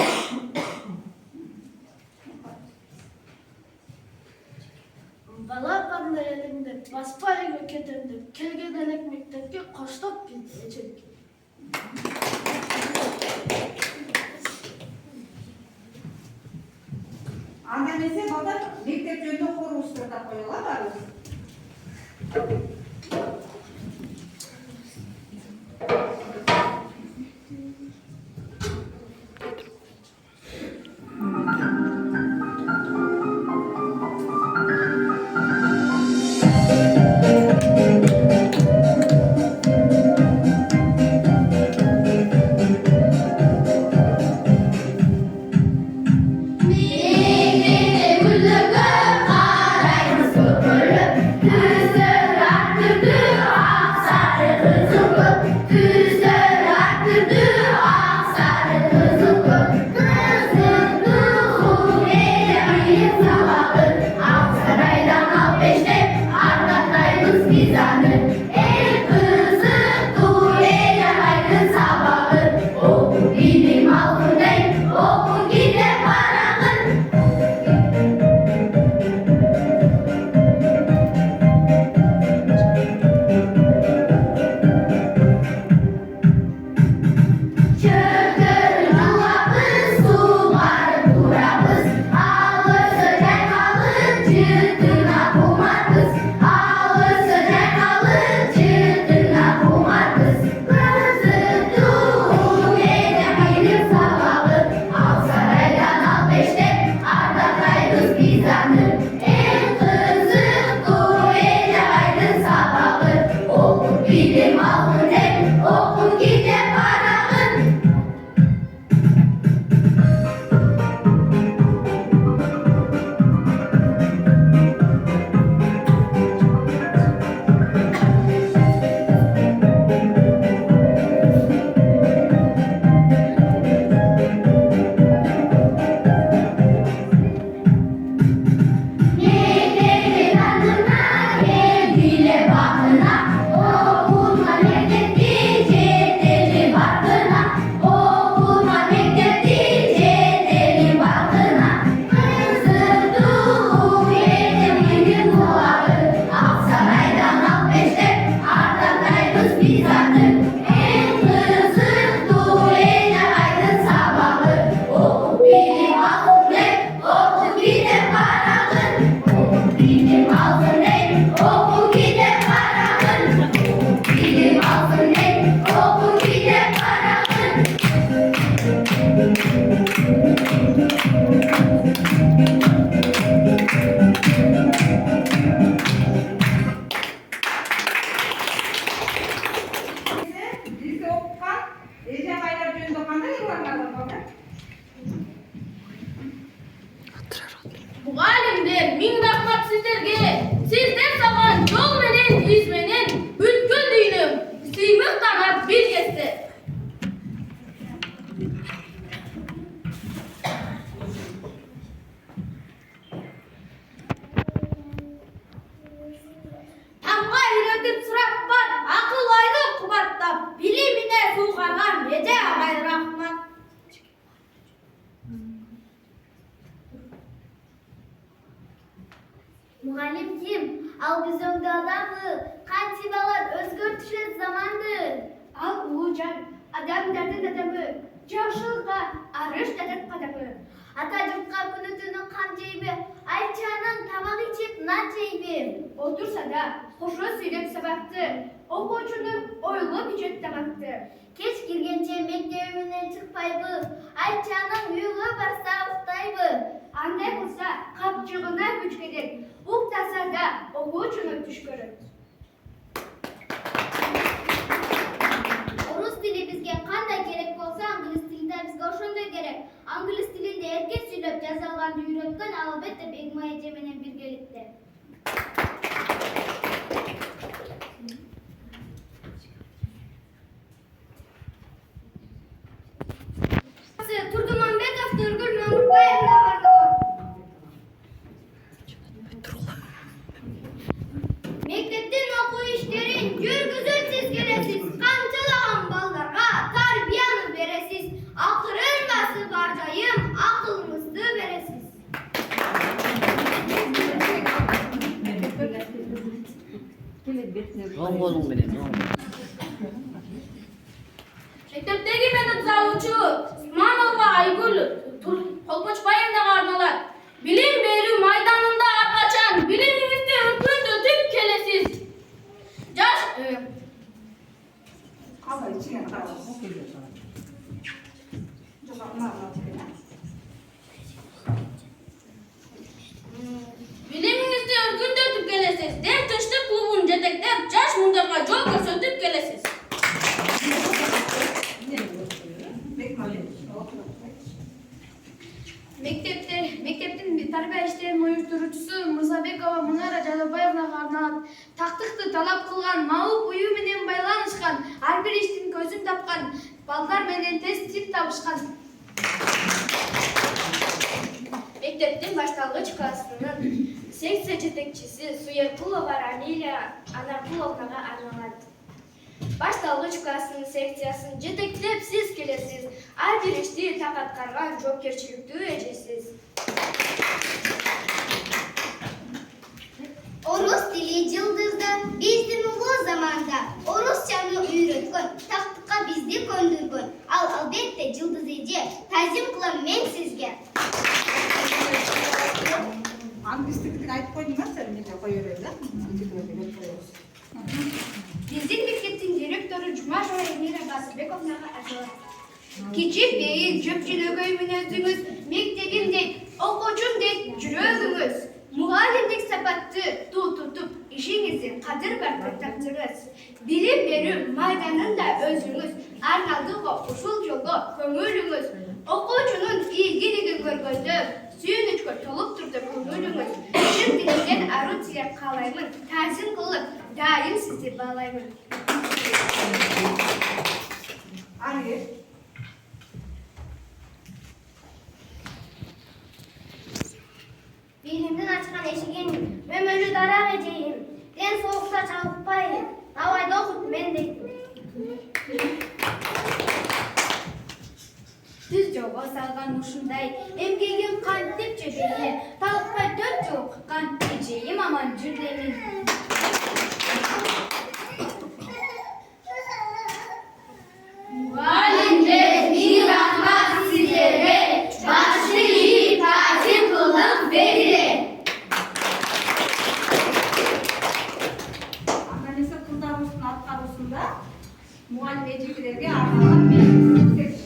Bala kanlar elimde, basparayla ketendim. Kelgedenek mektepke koştup gidecek. Анда эмесе балдар мектеп жөнүндө коркунучтар да коёлар баарыбыз. Muğallim kim? Al biz öngde adamı. Kanti balar özgürtüşet zamandır. Ал Улужан, адамдардын адамы, жакшылыкка арыш дадат кадамы. Ата жұртқа күні түні қам жейбі, айтчанын тамақ ішіп нан жейбі. Отырса да, кошо сүйлөп сабакты, окуучунун ойлоп ижет тамакты. Кеш киргенче мектебімнен шықпайбы, айтчанын үйгө барса уктайбы. Андай кылса, капчыгына күч керек, уктаса да окуучуну түш көрөт. Орус тили бизге кандай керек болса, англис тили да бизге ошондой керек. Англис тилинде эрке сүйлөп жазалганды үйрөткөн албетте Бегим эже менен биргеликте. Турдумамбетов Нургүл Мамырбаевна бардыгы. Мектептин окуу иштерин жүргүзүп сиз келесиз. Камчылаган балдарга тарбияны бересиз. Акырын басып ардайым акылыңызды бересиз. Мектептеги менен залуучу Усманова Айгүл Колпочбаевнага арналат. Билим берүү майданында ар качан билимиңизди өркүндөтүп келесиз. Жаш Қалай içine қарап оқиды. Жоқ, мына билимиңизди өркүндөтүп келесиз. Дем тынчтык клубун жетектеп, жаш муңдарга жол көрсөтүп келесиз. Мектептин тарбия иштерин уюштуруучусу Мырзабекова Мунара Жадабаевнага арналат. Тактыкты талап кылган, маалып уюу менен байланышкан, ар бир иштин көзүн тапкан, балдар менен тез тил табышкан. Мектептин башталгыч классынын секция жетекчиси Суеркулова Рамиля Анаркуловнага арналат. Башталгыч класстын секциясын жетектеп сиз келесиз. Ар бир ишти так аткарган жоопкерчиликтүү эжесиз. Орус тили жылдызда, биздин улуу заманда орусчаны үйрөткөн, тактыкка бизди көндүргөн. Ал албетте жылдыз эже, тазим кылам мен сизге. Англистикini айтып қойдың ба сен? Мен қоя берейін да. Биздин мектептин директору Жумашева Эмира Басыбековнага арналат. Кичик бейик жөпчүлөгөй мүнөзүңүз, мектебим дейт, окуучум дейт жүрөгүңүз. Мугалимдик сапатты туу тутуп, ишиңизди кадыр-бартыр тапсырыңыз. Билим берүү майданында өзүңүз, арналдыго ушул жолго көңүлүңүз. Окуучунун ийгилигин көргөндө, сүйүнүчкө толуп турду көңүлүңүз. Чын дилимден ару тилек каалаймын, таазим кылып, дайым сизди баалаймын. Аңгер. Биlimдин ачкан эшигин мөмөлүү дарак эжейин. Ден соокта чалыкпайын. Абайды окут мен дейтин. Түз жолго салган ушундай эмгегим кантип жебейин, талыкпай 4 жыл окуткан эжейим аман жүрдемин. Mugallimler bir rahmat sizlere, başlı iyi tazim kılıp verilir. Англис кылдарыбыздын аткаруусунда мугалим эжекелерге арналган мектеп.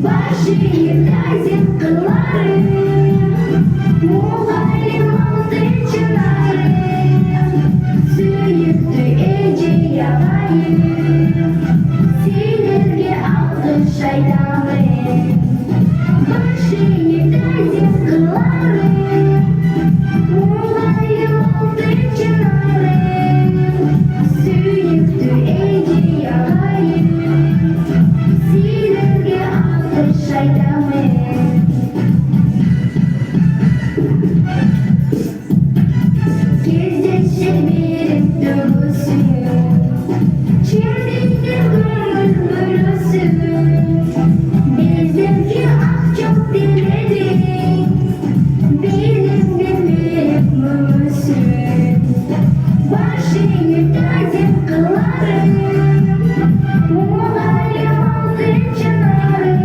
Başıyım lazım kılarım yağayım. Sinirge aldım şaydanım. Başını derdim kılarım. Muğayım oldu çınarım. Süyüktü eci yağayım. Sinirge aldım şaydanım. Gezecek bir dövüsün. Çimdikli gönül bölüsün. Bizimki ah çok diledik. Benim bir müsün. Başını derdim kılarım. Muğayım oldu çınarım.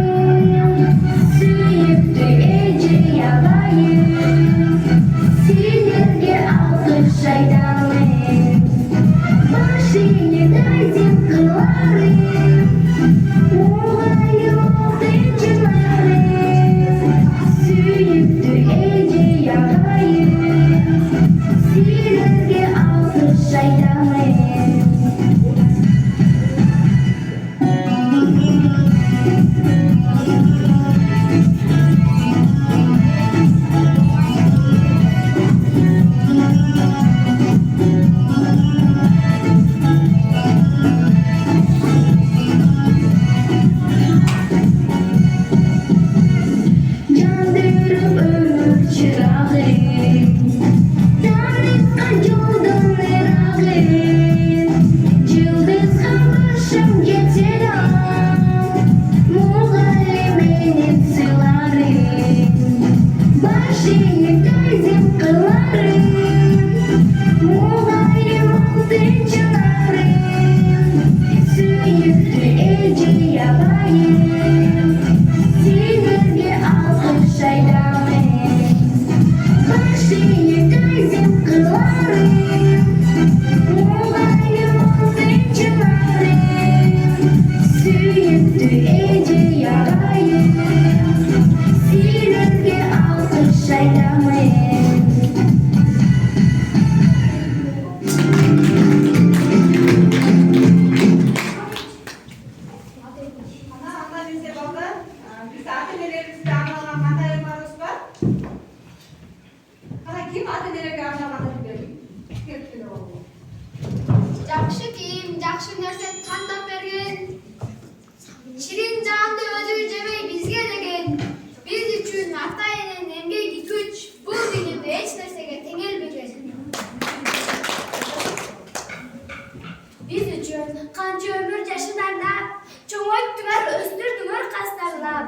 Süyüktü eci yağayım. Sinirge aldı şaydanım. Başını derdim kılarım. Muğayım oldu çınarım. Süyüktü eci yağayım. Sinirge aldı şaydanım. Yandırıp ömür çırağı. Tanrıkka yoldan ırağın. Yıldızga başım geçer ağam. Muğallimenin sılarım. Başını derdim kılarım. Muğayım oldu çınarım. Süyüktü eci yağayım. Sinirge aldı şaydanım. Başını derdim kılarım. Muğayım oldu çınarım. Süyüktü eci yağayım. Sinirge aldı şaydanım. Ana bize balдар. Biz ata-enelerimizге арналған қандай ырымдарымыз бар? Қара ким ата-энелерге арналған ырым келіп ол? Жақшы киім, жақшы нәрсе таңдап берген. Ширин жанды өзі жемей бізге деген. Біз үшін ата-ененің еңбегі күч. Бұл дүниеде еш нәрсеге теңелмеген. Biz üçün qancha ömür yaşınarlap, çoğayttılar, östürdüler kaslarlap.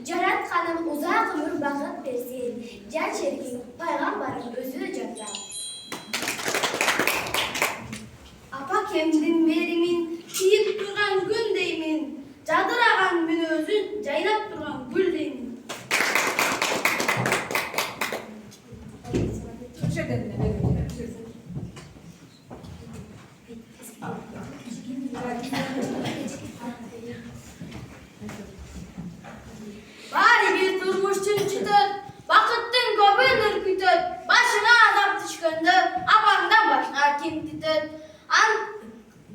Jaratqanim uzaq ömür baqit bersin, jan şergin payg'ambarim o'zi jotlab. Apa kemdin berimin, kiyip turgan gün deymin, jadiragan meni o'zin jaylab turgan gul deymin. Türkçeden de ne Bari bir durmuşsun çıtır, vakittin köpüğünür kütür. Başına azap düşkündü, apandan başka kim tütür.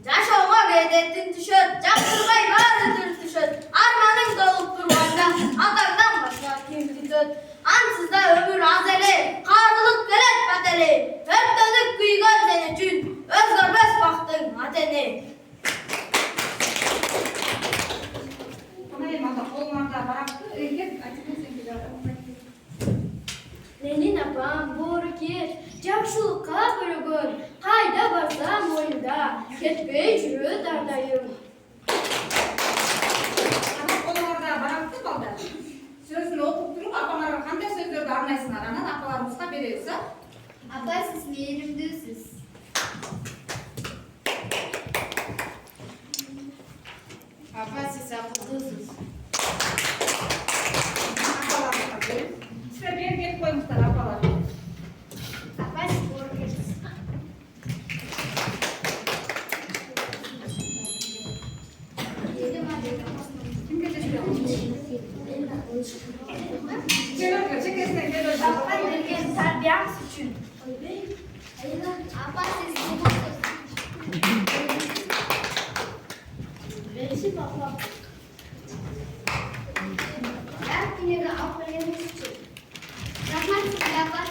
Yaş olma gayretin düşür, çaktırmay varıdır düşür. Armanın dolup durmanda, atandan başka kim tütür. Ansızda ömür azeli, karlılık gelet bedeli. Hep dönüp kıygan sen için, özgürbeş baktın ateni. Lenin apam boru kir, жақшылыққа бірігін, қайда барсам ойымда, кетпей жүрі дардайым. Қолыңарда барақты балдар. Сөзін оқып тұрып, апаларға қандай сөздерді арнайсыңар, анан апаларымызға береміз, а? Апа, сіз мейірімдісіз. Апа, сіз ақылдысыз. Апаларымызға береміз. Сіздер беріп қойыңыздар, апалар. Апа, сіз боru керсіз. Кімге Çekesine gel hocam. Апа, берген тәрбиеңіз үшін. Апа, сіз bakalım. Ben yine de aferin için. Rahmet silahlar.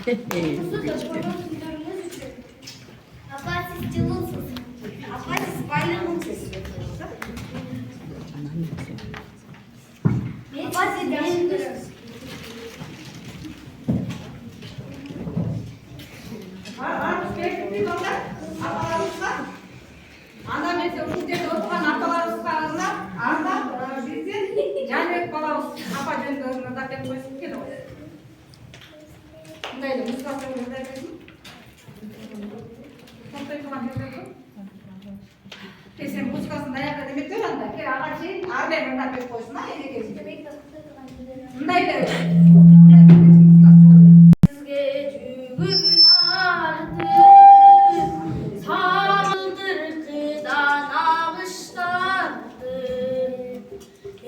Kuzu da koyun videomuz için. Apa siz cılızsınız. Apa siz bayrağınız. Apa siz yaşlısınız. Var, sürekli orada apalarımız var. Anda mesela bu yerde oturan apalarımız var. Anda bizim Canet balamız apa jönündө da pek koyup келе ғой. Мындай эле музыкасын жаза берсин. Сондай кылган жерде. Сен музыкасын даярда демектер анда. Кел ага чейин ар бир мындай пек койсун, а энекеси. Мындай берет. Sizge cügün ardı, saldır kıdan ağışlardı.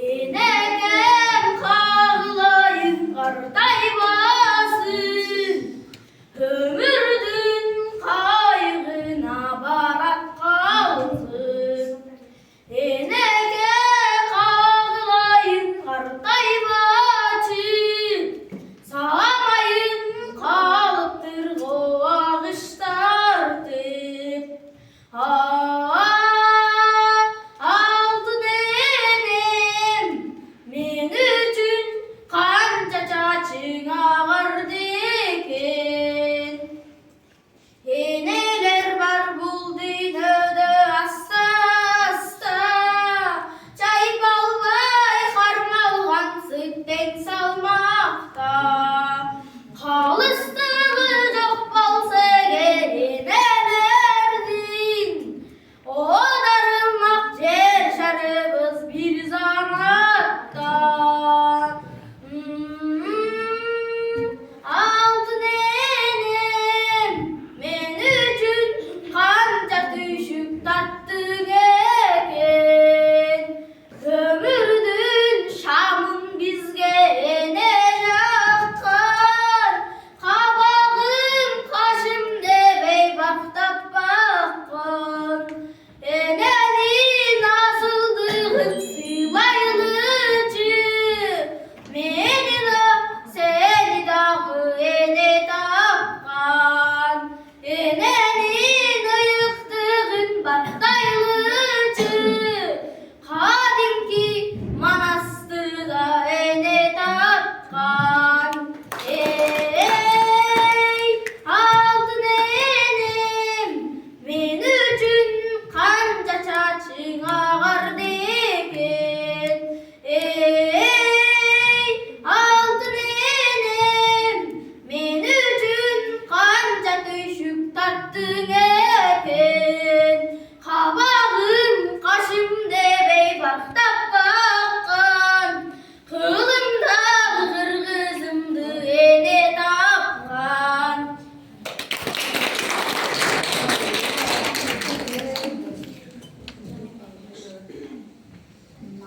Enegem kağlayın karday basın, ömürdün kaygına barak kalsın. Enege kağlayın karday basın, sağmayın kalıptır o ağışlardı. Aldı benim men üçün kanca çaçın ağardı eken. Eneler var bul dünyada hasta hasta, çayıp almay harmalgan sütten salmakta. Kalıstığı çok balsa gelin elerdin, o darılmak cer şarabız bir zanatta. Altın enem men üçün kanca düşüp tattın eken. Ömürdün şamın bizge ene yakkan, kabağım kaşım debey baktap bakkan. Enenin asıldığın sıvaylıcı, meni da seni dağı ene tapkan. Enenin ıyıktığın baktaylıcı, kadimki manastıra ene tapkan. Ey altın enem men üçün kanca çaçın ağardı eken. Ey altın enem men üçün kanca düşüp tattın eken. Kabağım kaşım debey baktap bakkan, kılımda kırgızımdı ene tapkan.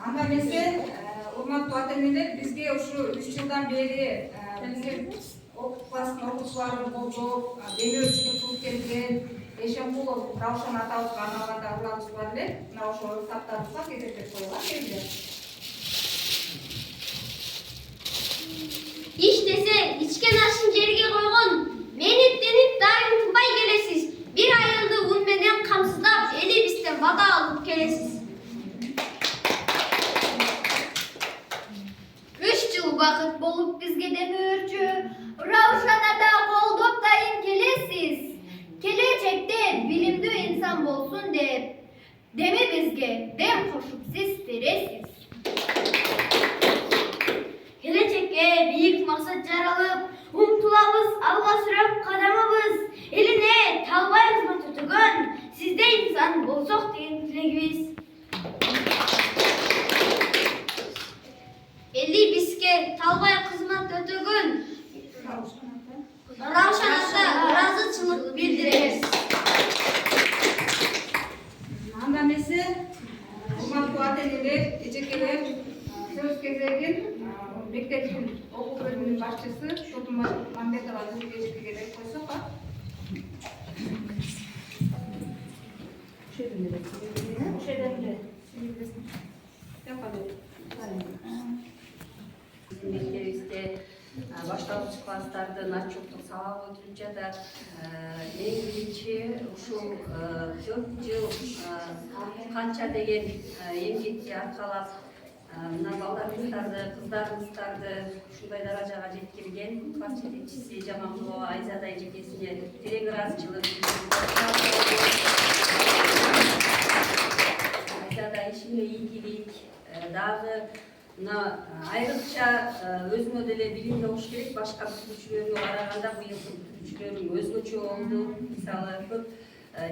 Анда эмесе, урматтуу ата-энелер, бизге ушу 3 жылдан бери биздин класстын окуучулары колдоп, демирөчүгө туруп келген Эшенкулов Раушан атабызга арналган да урланышыбыз бар эле. Мына ошол китаптарыбызга кезектеп коюлган келди. İş dese içken aşın жерге койгон, менеттенип дайым тынбай келесиz. Bir айылды un менен камсыздап, эли бистен бада алып келесиz. 3 жыл убакыт болуп бизге демөөрчү, Раушан ата колдоп дайым келесиz. Келечекте билимдүү инсан болсун деп, деми бизге дем кошуп сиз бересиз. Келечекке бийик максат жаралып, умтулабыз, алга сүрөп кадамыбыз. Элине талбай кызмат өтөгөн, сизде инсан болсок деген тилегибиз. Эли бизге талбай кызмат өтөгөн Раушан ата ыраазычылык билдиребиз. Анда эмесе, урматтуу ата-энелер, эжекелер, сөз кезегин мектептин окуу бөлүмүнүн башчысы Шотун Мамбетова Эжекеге берип койсок, ошо жерде Мектебибизде башталгыч класстардын отчеттук сабагы өтүлүп жатат. Эң биринчи ушул 4 жыл канча деген эмгекти аркалап мына балдарыбыздарды, кыздарыбыздарды ушундай даражага жеткирген класс жетекчиси Жаманкулова Айзада эжекесине терең ыраазычылык Айзада ишине ийгилик дагы мына айрыкча өзүнө деле билимli болуш керек. Башка бүтүрүүчүлөргө караганда быйылкы бүтүрүүчүлөрүң өзгөчө болду. Мисалы көп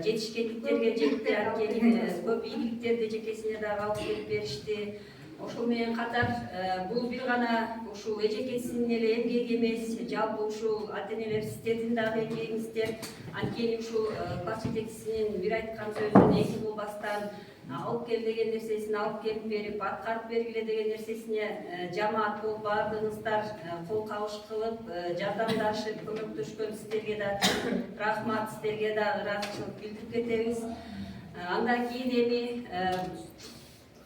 жетишкендиктерге жетти, анткени көп ийгиликтерди эжекесине дагы алып келип беришти. Ошол менен катар бул бир гана ушул эжекесинин эле эмгеги эмес, жалпы ушул ата-энелер сиздердин дагы эмгегиңиздер. Анткени ушул класс жетекчисинин бир айткан сөзүн эки кылбастан алып кел деген нерсесин алып келип берип, аткарып бергиле деген нерсесине жамаат болуп баардыгыңыздар кол кабыш кылып, жардамдашып, көмөктөшкөн сиздерге да рахмат, сиздерге да ыраазычылык билдирип кетебиз. Андан кийин эми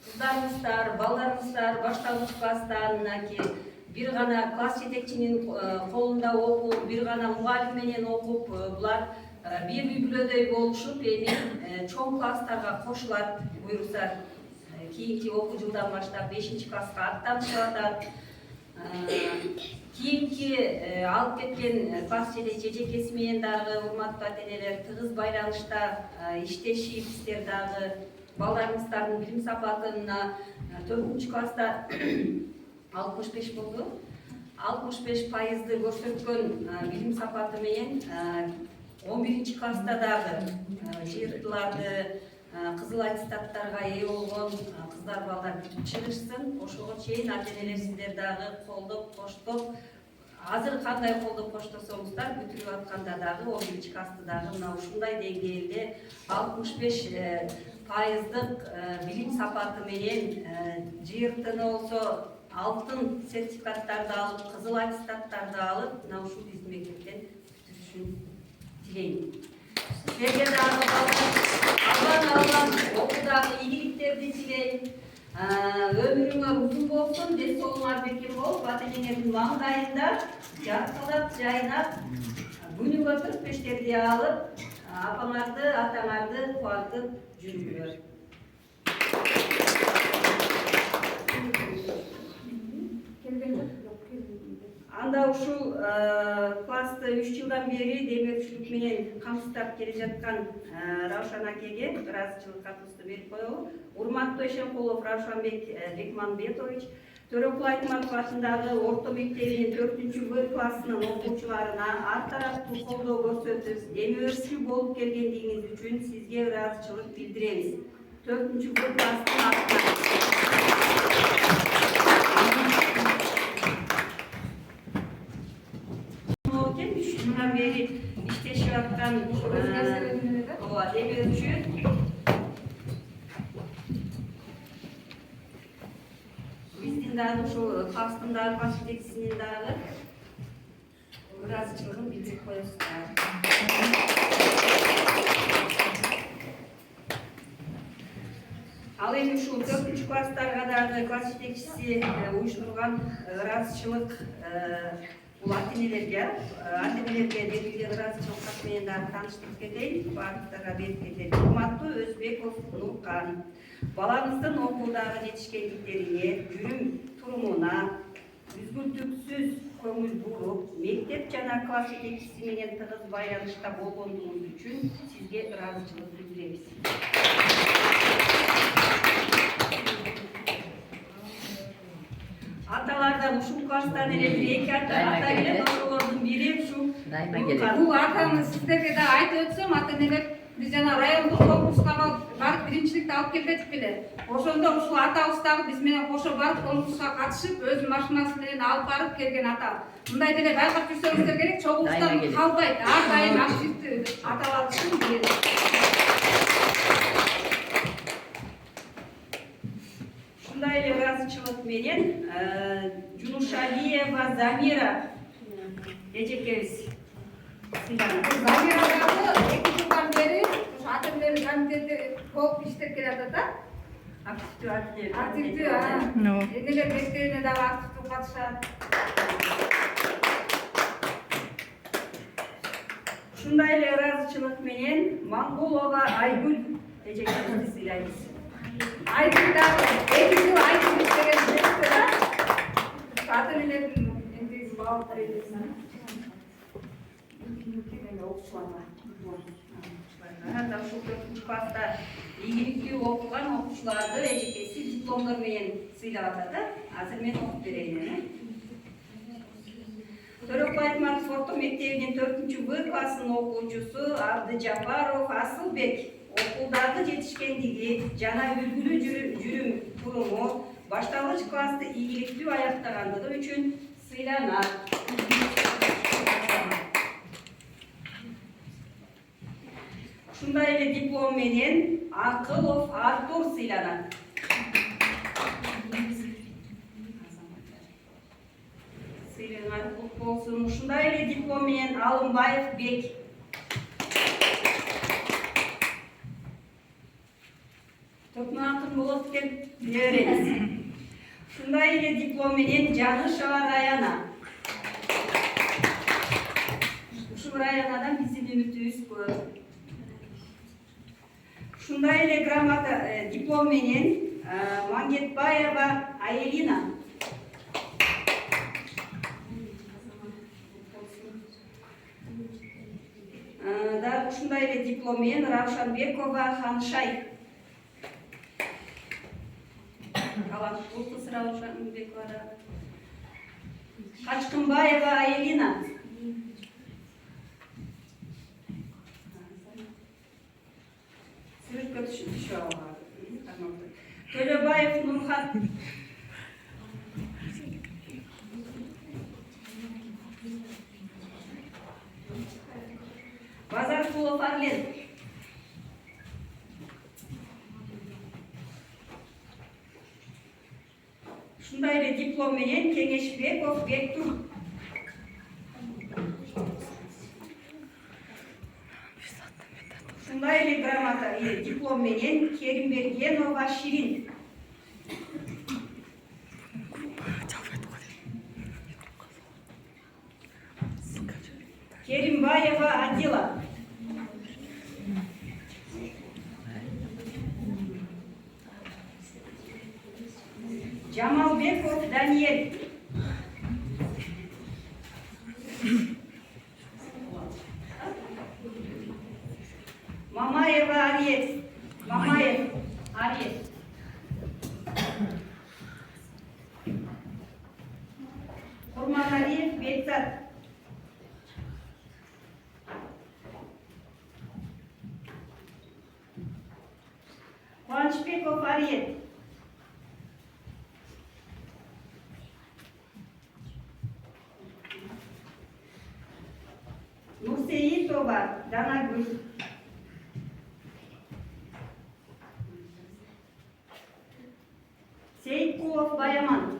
кыздарыбыздар, балдарыбыздар башталгыч класстан мынакей бир гана класс жетекчинин колунда окуп, бир гана мугалим менен окуп, булар бир үй-бүлөдөй болушуп, эми чоң класстарга кошулат буюрса, кийинки окуу жылдан баштап 5-класска аттанышып атат. Кийинки алып кеткен класс жетекчи эжекеси менен дагы урматтуу ата-энелер тыгыз байланышта иштешип, сиздер дагы балдарыңыздардын билим сапатына 4-класста 65 болду. 65% көрсөткөн билим сапаты менен 11-класста дагы жыйыртыларды, кызыл аттестаттарга ээ болгон кыздар балдар бүтүп чыгышсын. Ошого чейин ата-энелер сиздер дагы колдоп, коштоп, азыр кандай колдоп коштосоңуздар, бүтүрүп атканда дагы 11-классты дагы мына ушундай деңгээлде 65%дык билим сапаты менен жыйыртыны болсо алтын сертификаттарды алып, кызыл аттестаттарды алып, мына ушул биздин мектептен бүтүрүшүн тилейм. Сиздерге дагы алган окуудагы ийгиликтерди тилейм. Өмүрүңөр узун болсун, ден соолуңар бекем болуп, ата-энеңердин маңдайында жаркырап, жайнап, күнүгө 45-терди алып, апаңарды, атаңарды кубантып жүрүңүлөр. Анда ушул классты 3 жылдан бери демөөрчүлүк менен камсыздап келе жаткан Раушан акеге ыраазычылык катыбызды берип коелу. Урматтуу Эшенкулов Раушанбек Бекмамбетович, Төрөкул Айтматов атындагы орто мектебинин 4-В классынын окуучуларына ар тараптуу колдоо көрсөтүп, демөөрчү болуп келгендигиңиз үчүн сизге ыраазычылык билдиребиз. 4-В класстын атынан бери иштешип аткан демөөрчү биздин дагы ушул класстын дагы класс жетекчисинин дагы ыраазычылыгын билдирип коесуздар. Ал эми ушул 4-класстарга дагы класс жетекчиси уюштурган ыраазычылык бул ата-энелерге берилген ыраазычылык кат менен дагы тааныштырып кетейин, баардыктарга берип кетейин. Урматтуу Өзбеков Нуркан, балаңыздын окуудагы жетишкендиктерине, жүрүм-турумуна үзгүлтүксүз көңүл буруп, мектеп жана класс жетекчиси менен тыгыз байланышта болгондугуңуз үчүн сизге ыраазычылык билдиребиз. Аталардан ушул класстан эле эки ата келет, ошолордун бири ушул Нуркан. Бул атамыз сиздерге да айтып өтсөм, ата-энелер биз жана райондук конкурска барып биринчиликти алып келбедик беле. Ошондо ушул атабыз дагы биз менен кошо барып конкурска катышып, өз машинасы менен алып барып келген ата. Мындай деле байкап жүрсөңүздөр керек, чогулуктан калбайт. Ар дайым активдүү аталар үчүн билет. Ушундай эле ыраазычылык менен Жунушалиева Замира эжекебиз Замира дагы 2 жылдан бери ошо ата-энелер комитети көп иштеп келатат да. Активдүү, Энелер мектебине дагы активдүү катышат. Ушундай эле ыраазычылык менен Маңгулова Айгүл эжекебизди сыйлайбыз. Айгүл дагы 2 жыл Айгүл иштеген жігіт. Аты менен энди баалыктар элесин. Да ушул 4 класста ийгиликтүү окуган окуучуларды эжекеси дипломдор менен сыйлап атат. Азыр мен окуп берейин. Төрөкбаев Маркс орто мектебинин 4-В классынын окуучусу Абдыжапаров Асылбек окулдагы жетишкендиги жана үлгүлүү жүрүм туруму башталгыч классты ийгиликтүү аяктагандыгы үчүн сыйланат. Ушундай эле диплом менен Акылов Артур сыйланат. Сыйланат болсун. Ушундай эле диплом менен Алымбаев Бек. Топтун акын болот деп биле беребиз. Ушундай эле диплом менен Жанышева Раяна. Ушул Раянадан биздин үмүтүбүз көп. Ушундай эле грамота диплом менен Мангетбаева Айелина. Да ушундай эле диплом менен Равшанбекова Ханшай. Алан курсы Равшанбекова. Качкынбаева Айелина. Төлөбаев Нурхан. Базаркулов Арлен. Ушундай эле диплом менен Кеңешбеков Бектур. Ушундай эле грамота диплом менен Керимбергенова Ширин. Керимбаева Адила. Жамалбеков Даниэль. Мамаева Ариет. Мамаев Ариет. Курманалиев Бекзат. Кубанычбеков Ариет. Нурсеитова Данагүл. Сейткулов Баяман.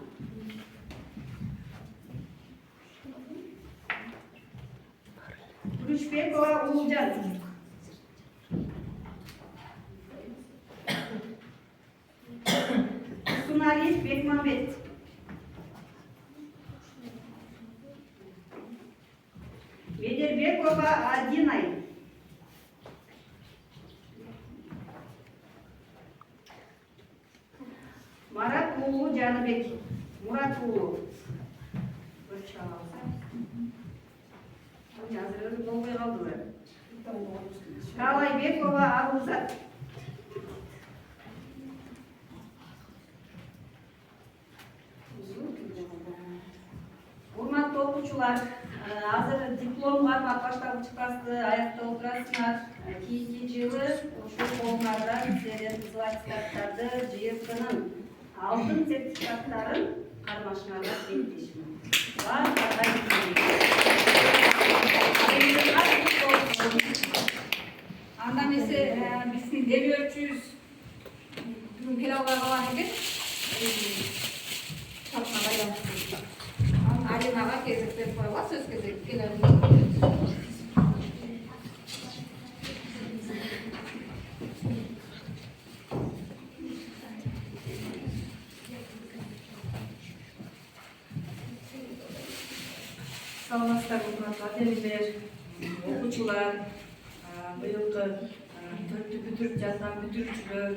Күрүшбекова Улжан. Суналиев Бекмамбет. Бедербекова Адинай. Марат Уулу Жаныбек. Мурат Уулу. Азыр өзү болбой калды. Калайбекова Арузат. Урматтуу окуучулар, азыр диплом кармап башталгыч классты аяктап отурасыңар. Кийинки жылы ушул колуңардан сиздерден кызыл аттестаттарды ЖСКнын алтын сертификаттарын кармашыңарга беришим. Андан эсе биздин демөөрчүбүз бүгүн келе албай калган экен. Алинага кезек берип коела, сөз кезек келе. саламатсыздар урматтуу ата-энелер, окуучулар, быйылкы 4-тү бүтүрүп жаткан бүтүрүүчүлөр,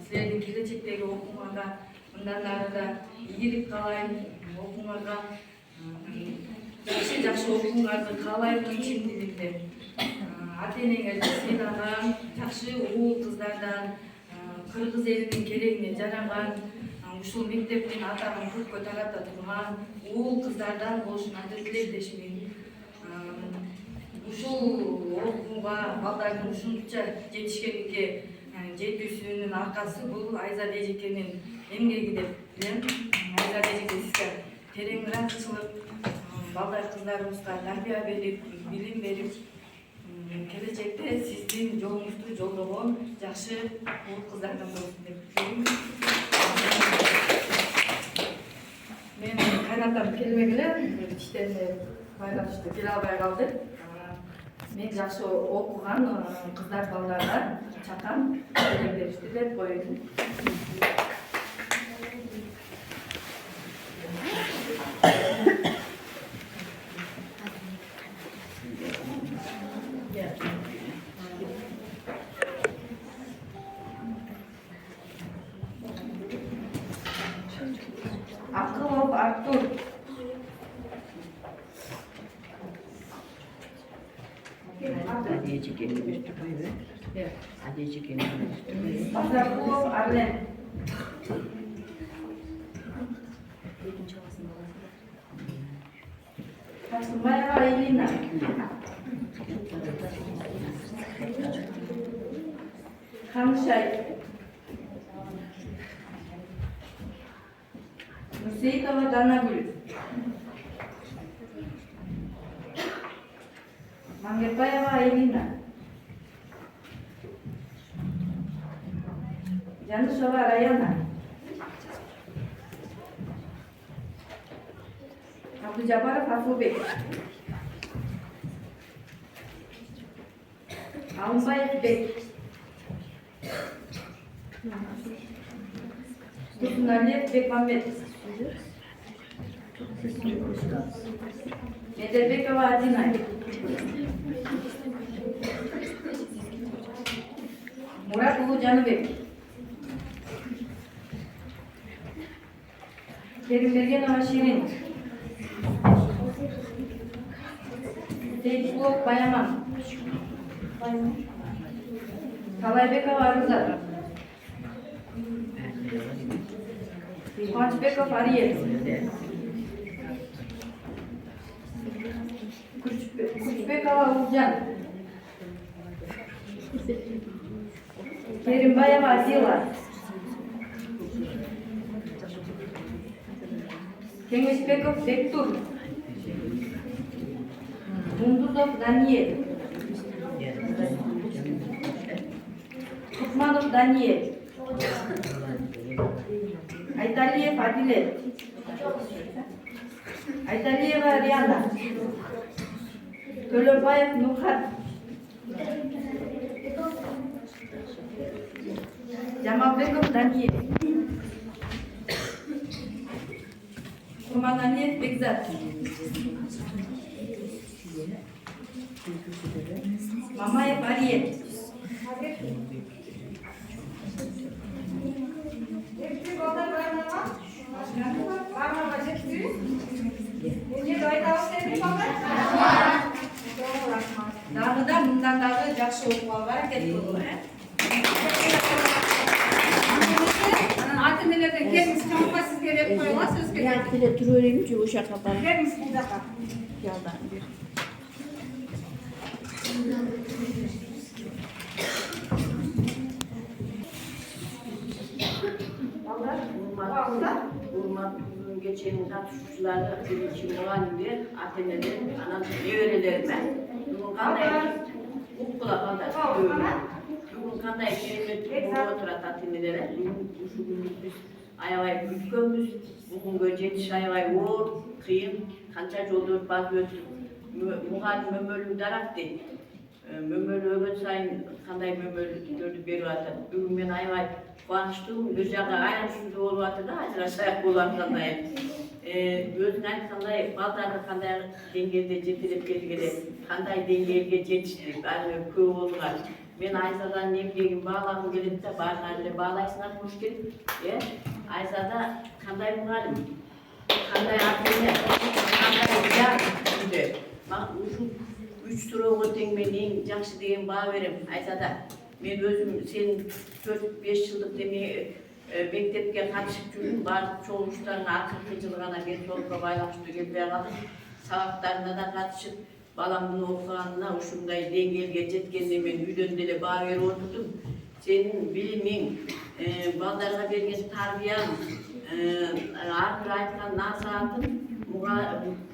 силердин келечектеги окууңарга мындан ары да ийгилик каалайм, окууңарга жакшы окууңарды каалаймын чын дилимден. Ата-энеңерди сыйлаган, жакшы уул кыздардан, кыргыз элинин керегине жараган, ушул мектептин атагын көккө тарата турган уул кыздардан болушуңарды тилектешмин. Ушул окууга балдардын ушунча жетишкендикке жетүүсүнүн аркасы бул Айзат эжекенин эмгеги деп билем. Айзат эжеке сизге терең ыраазычылык, балдар кыздарыбызга тарбия берип, билим берип, келечекте сиздин жолуңузду жолдогон жакшы уул кыздардан болсун деп тилейм. Мен кайнатам келбегиле, иштерине байланыштуу келе албай калды. Мен жакшы окуган кыздар балдарга чакан билим беришти деп коеюн. Акылов Артур. Базаркулов Арлен. Тасымбаева Элина. Хамшай. Мусеитова Данагүл. Мангербаева Элина. Жанышева Раяна. Абдужабаров Асылбек. Алымбаев Бек. Турсуналиев Бекмамбет. Медербекова Адина. Мурат Улужаныбек. Керимбергенова Ширин. Сейдулов Баяман. Талайбекова Арузат. Куанчбеков Ариев. Кучбекова Улжан. Керимбаева Азила. Кеңешбеков Бектур. Мундузов Даниэль. Кутманов Даниэль. Айталиев Адилет. Айталиева Риана. Төлөбаев Нурхат. Жамалбеков Даниэль. Курманалиев Бекзат. Мамаев Ариет. Дагыдан мындан дагы жакшы окууга аракет кылгыла. Ата-энелерден келиңиз чоңкой сизге берип коюла сөзгө. Я келе туруп берейинчи ошол жака барып. Келиңиз бул жака. Жалдан бер. Урматтуу кеченин катышуучулары, биринчи мугалимдер, ата-энелер, анан неберелериме. Бүгүн кандай укула кандай бүгүн кандай кереметтүү болуп отурат ата-энелер. Бүгүн ушул күндү биз аябай күткөнбүз. Бүгүнгө жетиш аябай оор, кыйын, канча жолдор басып өттүк. Мугалим мөмөлүү даракты. Мөмөлөгөн сайын кандай мөмөлдөрдү берип атат. Бүгүн мен аябай кубанычтуумун. Бир жагы аянычтуу болуп атат да, ажырашайык болуп аткандай. Өзün aytkanday балдарды кандай деңгээлде жетелеп келгиле, кандай деңгээлге жетишти, баары көп болгон. Мен Айзадан эмгегин баалагым келет да, баарына эле баалайсыңар мушкил. Айзада кандай мугалим, кандай ата-эне, кандай жар үйдө. Ушул 3 суроого тең мен эң жакшы деген баа берем. Айзада, мен өзүм сенин 4-5 жылдык деме мектепке катышып жүрдүм. Баардык чогулуштарына акыркы жылы гана денсаулыкка байланыштуу келбей калдым. Сабактарына да катышып, баламдын окуганына ушундай деңгээлге жеткенде мен үйдөн деле баа берип отурдум. Сенин билимиң, балдарга берген тарбияң, ар бир айткан насаатың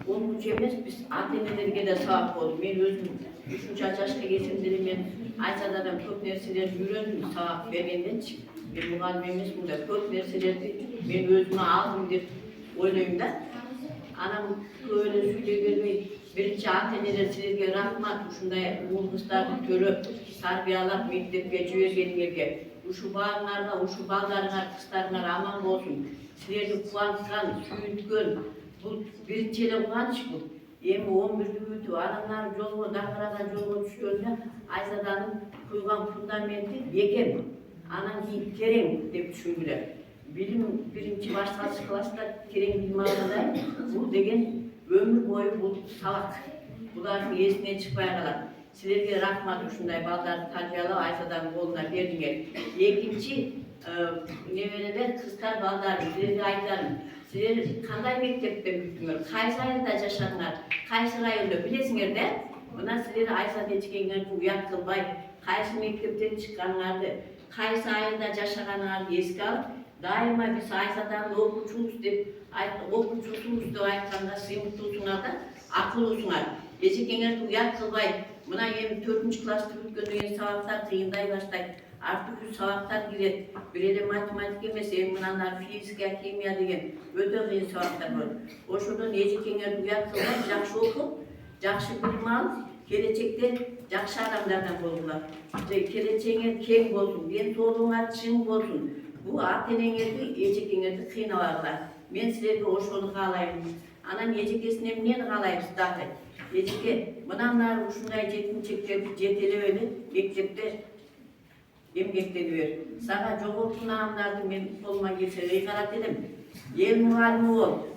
окуучу эмес, биз ата-энелерге да сабак болду. Мен өзүм 3-жашка келгенде мен Айзададан көп нерселерди үйрөндүм, сабак бергенденчи. Мен мугалим эмес, мында көп нерселерди мен өзүмө алдым деп ойлойм да. Анан көп эле сүйлөй бербей, биринчи ата-энелер силерге рахмат, ушундай уул кыздарды төрөп, тарбиялап мектепке жибергениңерге. Ушу баарыңарга, ушу балдарыңар, кыздарыңар аман болсун. Силерди кубанткан, сүйүнткөн бул биринчи эле кубаныч бул. Эми 11-ді бүтүп, адамдар жолго, даңгыраган жолго түшкөндө Айзаданын куйган фундаменти бекем, анан кийин терең деп түшүнгүлөр. Билим биринчи башталгыч класста терең билим алгандай, бул деген өмүр бою бул сабак. Булардын эсинен чыкпай калат. Силерге рахмат, ушундай балдарды тарбиялап Айзаданын колуна бердиңер. Экинчи неберелер, кыздар, балдар, силерге айтарым. Силер кандай мектепте бүттүңөр, кайсы айылда жашадыңар, кайсы районда билесиңер да? Мына силер Айзада эчкеңерди уят кылбай, кайсы мектептен чыкканыңарды, кайсы айылда жашаганыңарды эске алып, дайыма биз Айзаданын окуучубуз деп айтканда сыймыктуусуңар да, акылуусуңар. Эчкеңерди уят кылбай, мына эми 4-чү классты бүткөндөн кийин сабактар кыйындай баштайт. Артык сабактар кирет. Бир эле математика эмес, эми мынанар физика, химия деген өтө кыйын сабактар бар. Ошондон эжекеңерди уят кылбай, жакшы окуп, жакшы билим алып, келечекте жакшы адамдардан болгула. Келечегиңер кең болсун, денсаулыгыңар чың болсун. Бул ата-энеңерди, эжекеңерди кыйнабагыла. Мен силерге ошону каалайм. Анан эжекесине эмнени каалайбыз дагы? Эжеке, мынанар ушундай жеткинчектерди жетелебели, мектепте эмгектенип бер. Сага жогорку наамдарды мен колума келсе ыйгарат элем. Эл мугалими бол.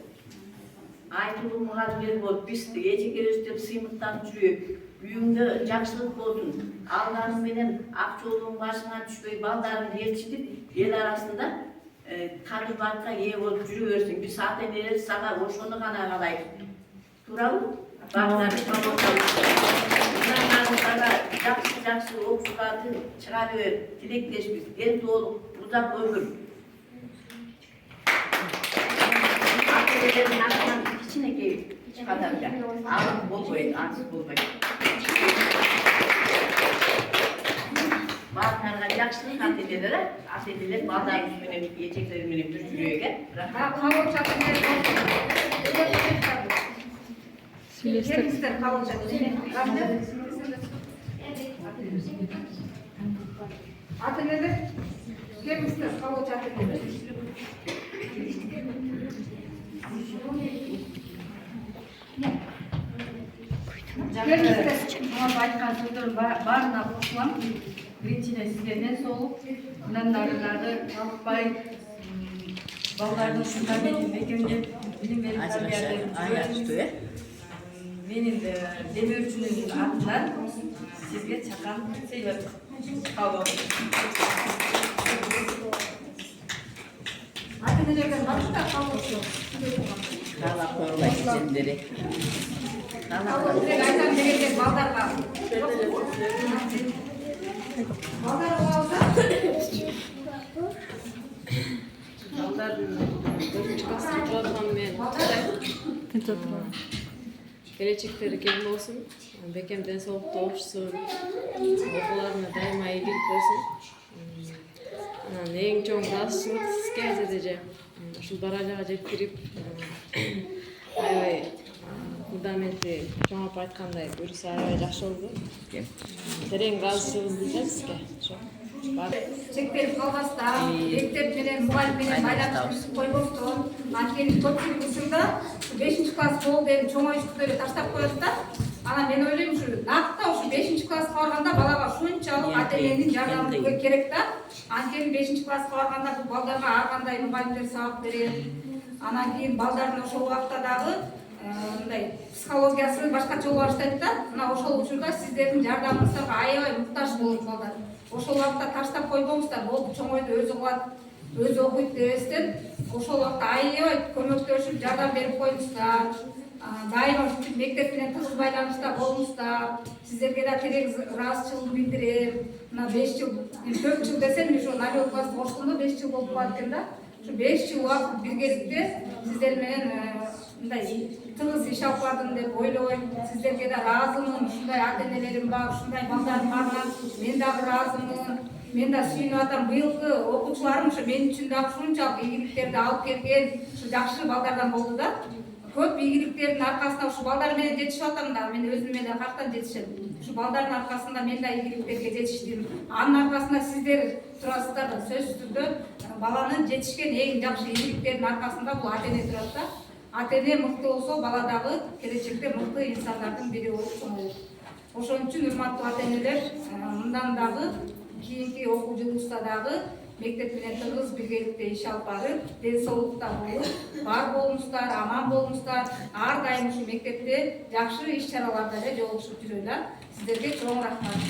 Айтылуу мугалимдер бол. Биз эжекебизден сыймыктанып жүрөйүк. Үйүңдө жакшылык болсун. Алдарың менен акчолугуң башыңа түшпөй, балдарың ээрчитип, эл арасында кадыр-баркка ээ болуп жүрө берсин. Биз ата-энелер сага ошону гана каалайбыз. Туурабы? Жакшы окуучуларды чыгара бер, тилектешпиз, денсаулык, узак өмүр. Ата-энелердин атынан кичинекей чыгатат. Алып болбойт, ансыз болбойт. Баарыңарга жакшылык ата-энелер балдарыңыз менен, эжекleri менен бир жүрөйүк, Кабыл чатыр Келіңіздер қабыл жатыр. Ата-энелер, келіңіздер қабыл жатыр. Жаңағы айтқан сөздердің барына қосылам. Біріншіден сізге денсаулық, мындан ары талықпай, балдардың фундаментін бекемдеп, білім беріп тәрбиелеп менің демеушінің атынан сізге чакан сыйлық. Ата-энелерден башка қабыл Кала койлай сендери. айтам дегенде балдарға. Балдарға алса, балдардың 4-чү класста жатқан мен келечектери кең болсун, бекем денсаулыкта окушсун, окууларына дайыма ийгилик болсун. Анан эң чоң башчылык сизге Айзада, ушул даражага жеткирип, аябай фундаменти чоң апа айткандай, өрүсү аябай жакшы болду. Терең ыраазычылыгымды билдирем сизге. чектелип калбастан, мектеп менен мугалим менен байланышты койбостон, анткени көпчүлүк учурда 5-класс болду деп чоңоюштук эле таштап коет да. Анан мен ойлойм ушу накта ушу 5-класска барганда балага ушунчалык ата-эненин жардамы керек да. Анткени 5-класска барганда бул балдарга ар кандай мугалимдер сабак берет. Анан кийин балдардын ошол убакта дагы мындай психологиясы башкача боло баштайт да. Мына ошол учурда сиздердин жардамыңыздарга аябай муктаж болот балдар. Ошол убакта таштап койбоңуздар, болду чоңойду өзү кылат, өзү окуйт дебестен, ошол убакта аябай көмөктөшүп жардам берип коюңуздар. Дайыма мектеп менен тыгыз байланышта болуңуздар. Сиздерге да терең ыраазычылык билдирем. Мына 5 жыл, 4 жыл десем, ошо налог класс бошкондо 5 жыл болуп калат экен да. Ушу 5 жыл убакыт биргеликте сиздер менен мындай тыгыз иш алып бардым деп ойлойм. Сиздерге да ыраазымын. Ушундай ата-энелерим бар, ушундай балдарым барынан мен дагы ыраазымын. Мен да сүйүнүп атам. Быйылкы окуучуларым ушу мен үчүн дагы ушунчалык ийгиликтерди алып келген, ушу жакшы балдардан болду да. Көп ийгиликтердин аркасында ушу балдар менен жетишип атам да. Мен өзүм эле картан жетишем. Ушу балдардын аркасында мен да ийгиликтерге жетиштим. Анын аркасында сиздер турасыздар да. Сөзсүз түрдө баланын жетишкен эң жакшы ийгиликтердин аркасында бул ата-эне турат да. Ата-эне мыкты болсо, бала дагы келечекте мыкты инсандардын бири болуп чоңойот. Ошон үчүн урматтуу ата-энелер, мындан дагы кийинки окуу жылыбызда дагы мектеп менен тыгыз биргеликте иш алып барып, ден соолукта болуп, бар болуңуздар, аман болуңуздар, ар дайым ушу мектепте жакшы иш чараларда эле жолугушуп жүрөлөр. Сиздерге чоң рахмат.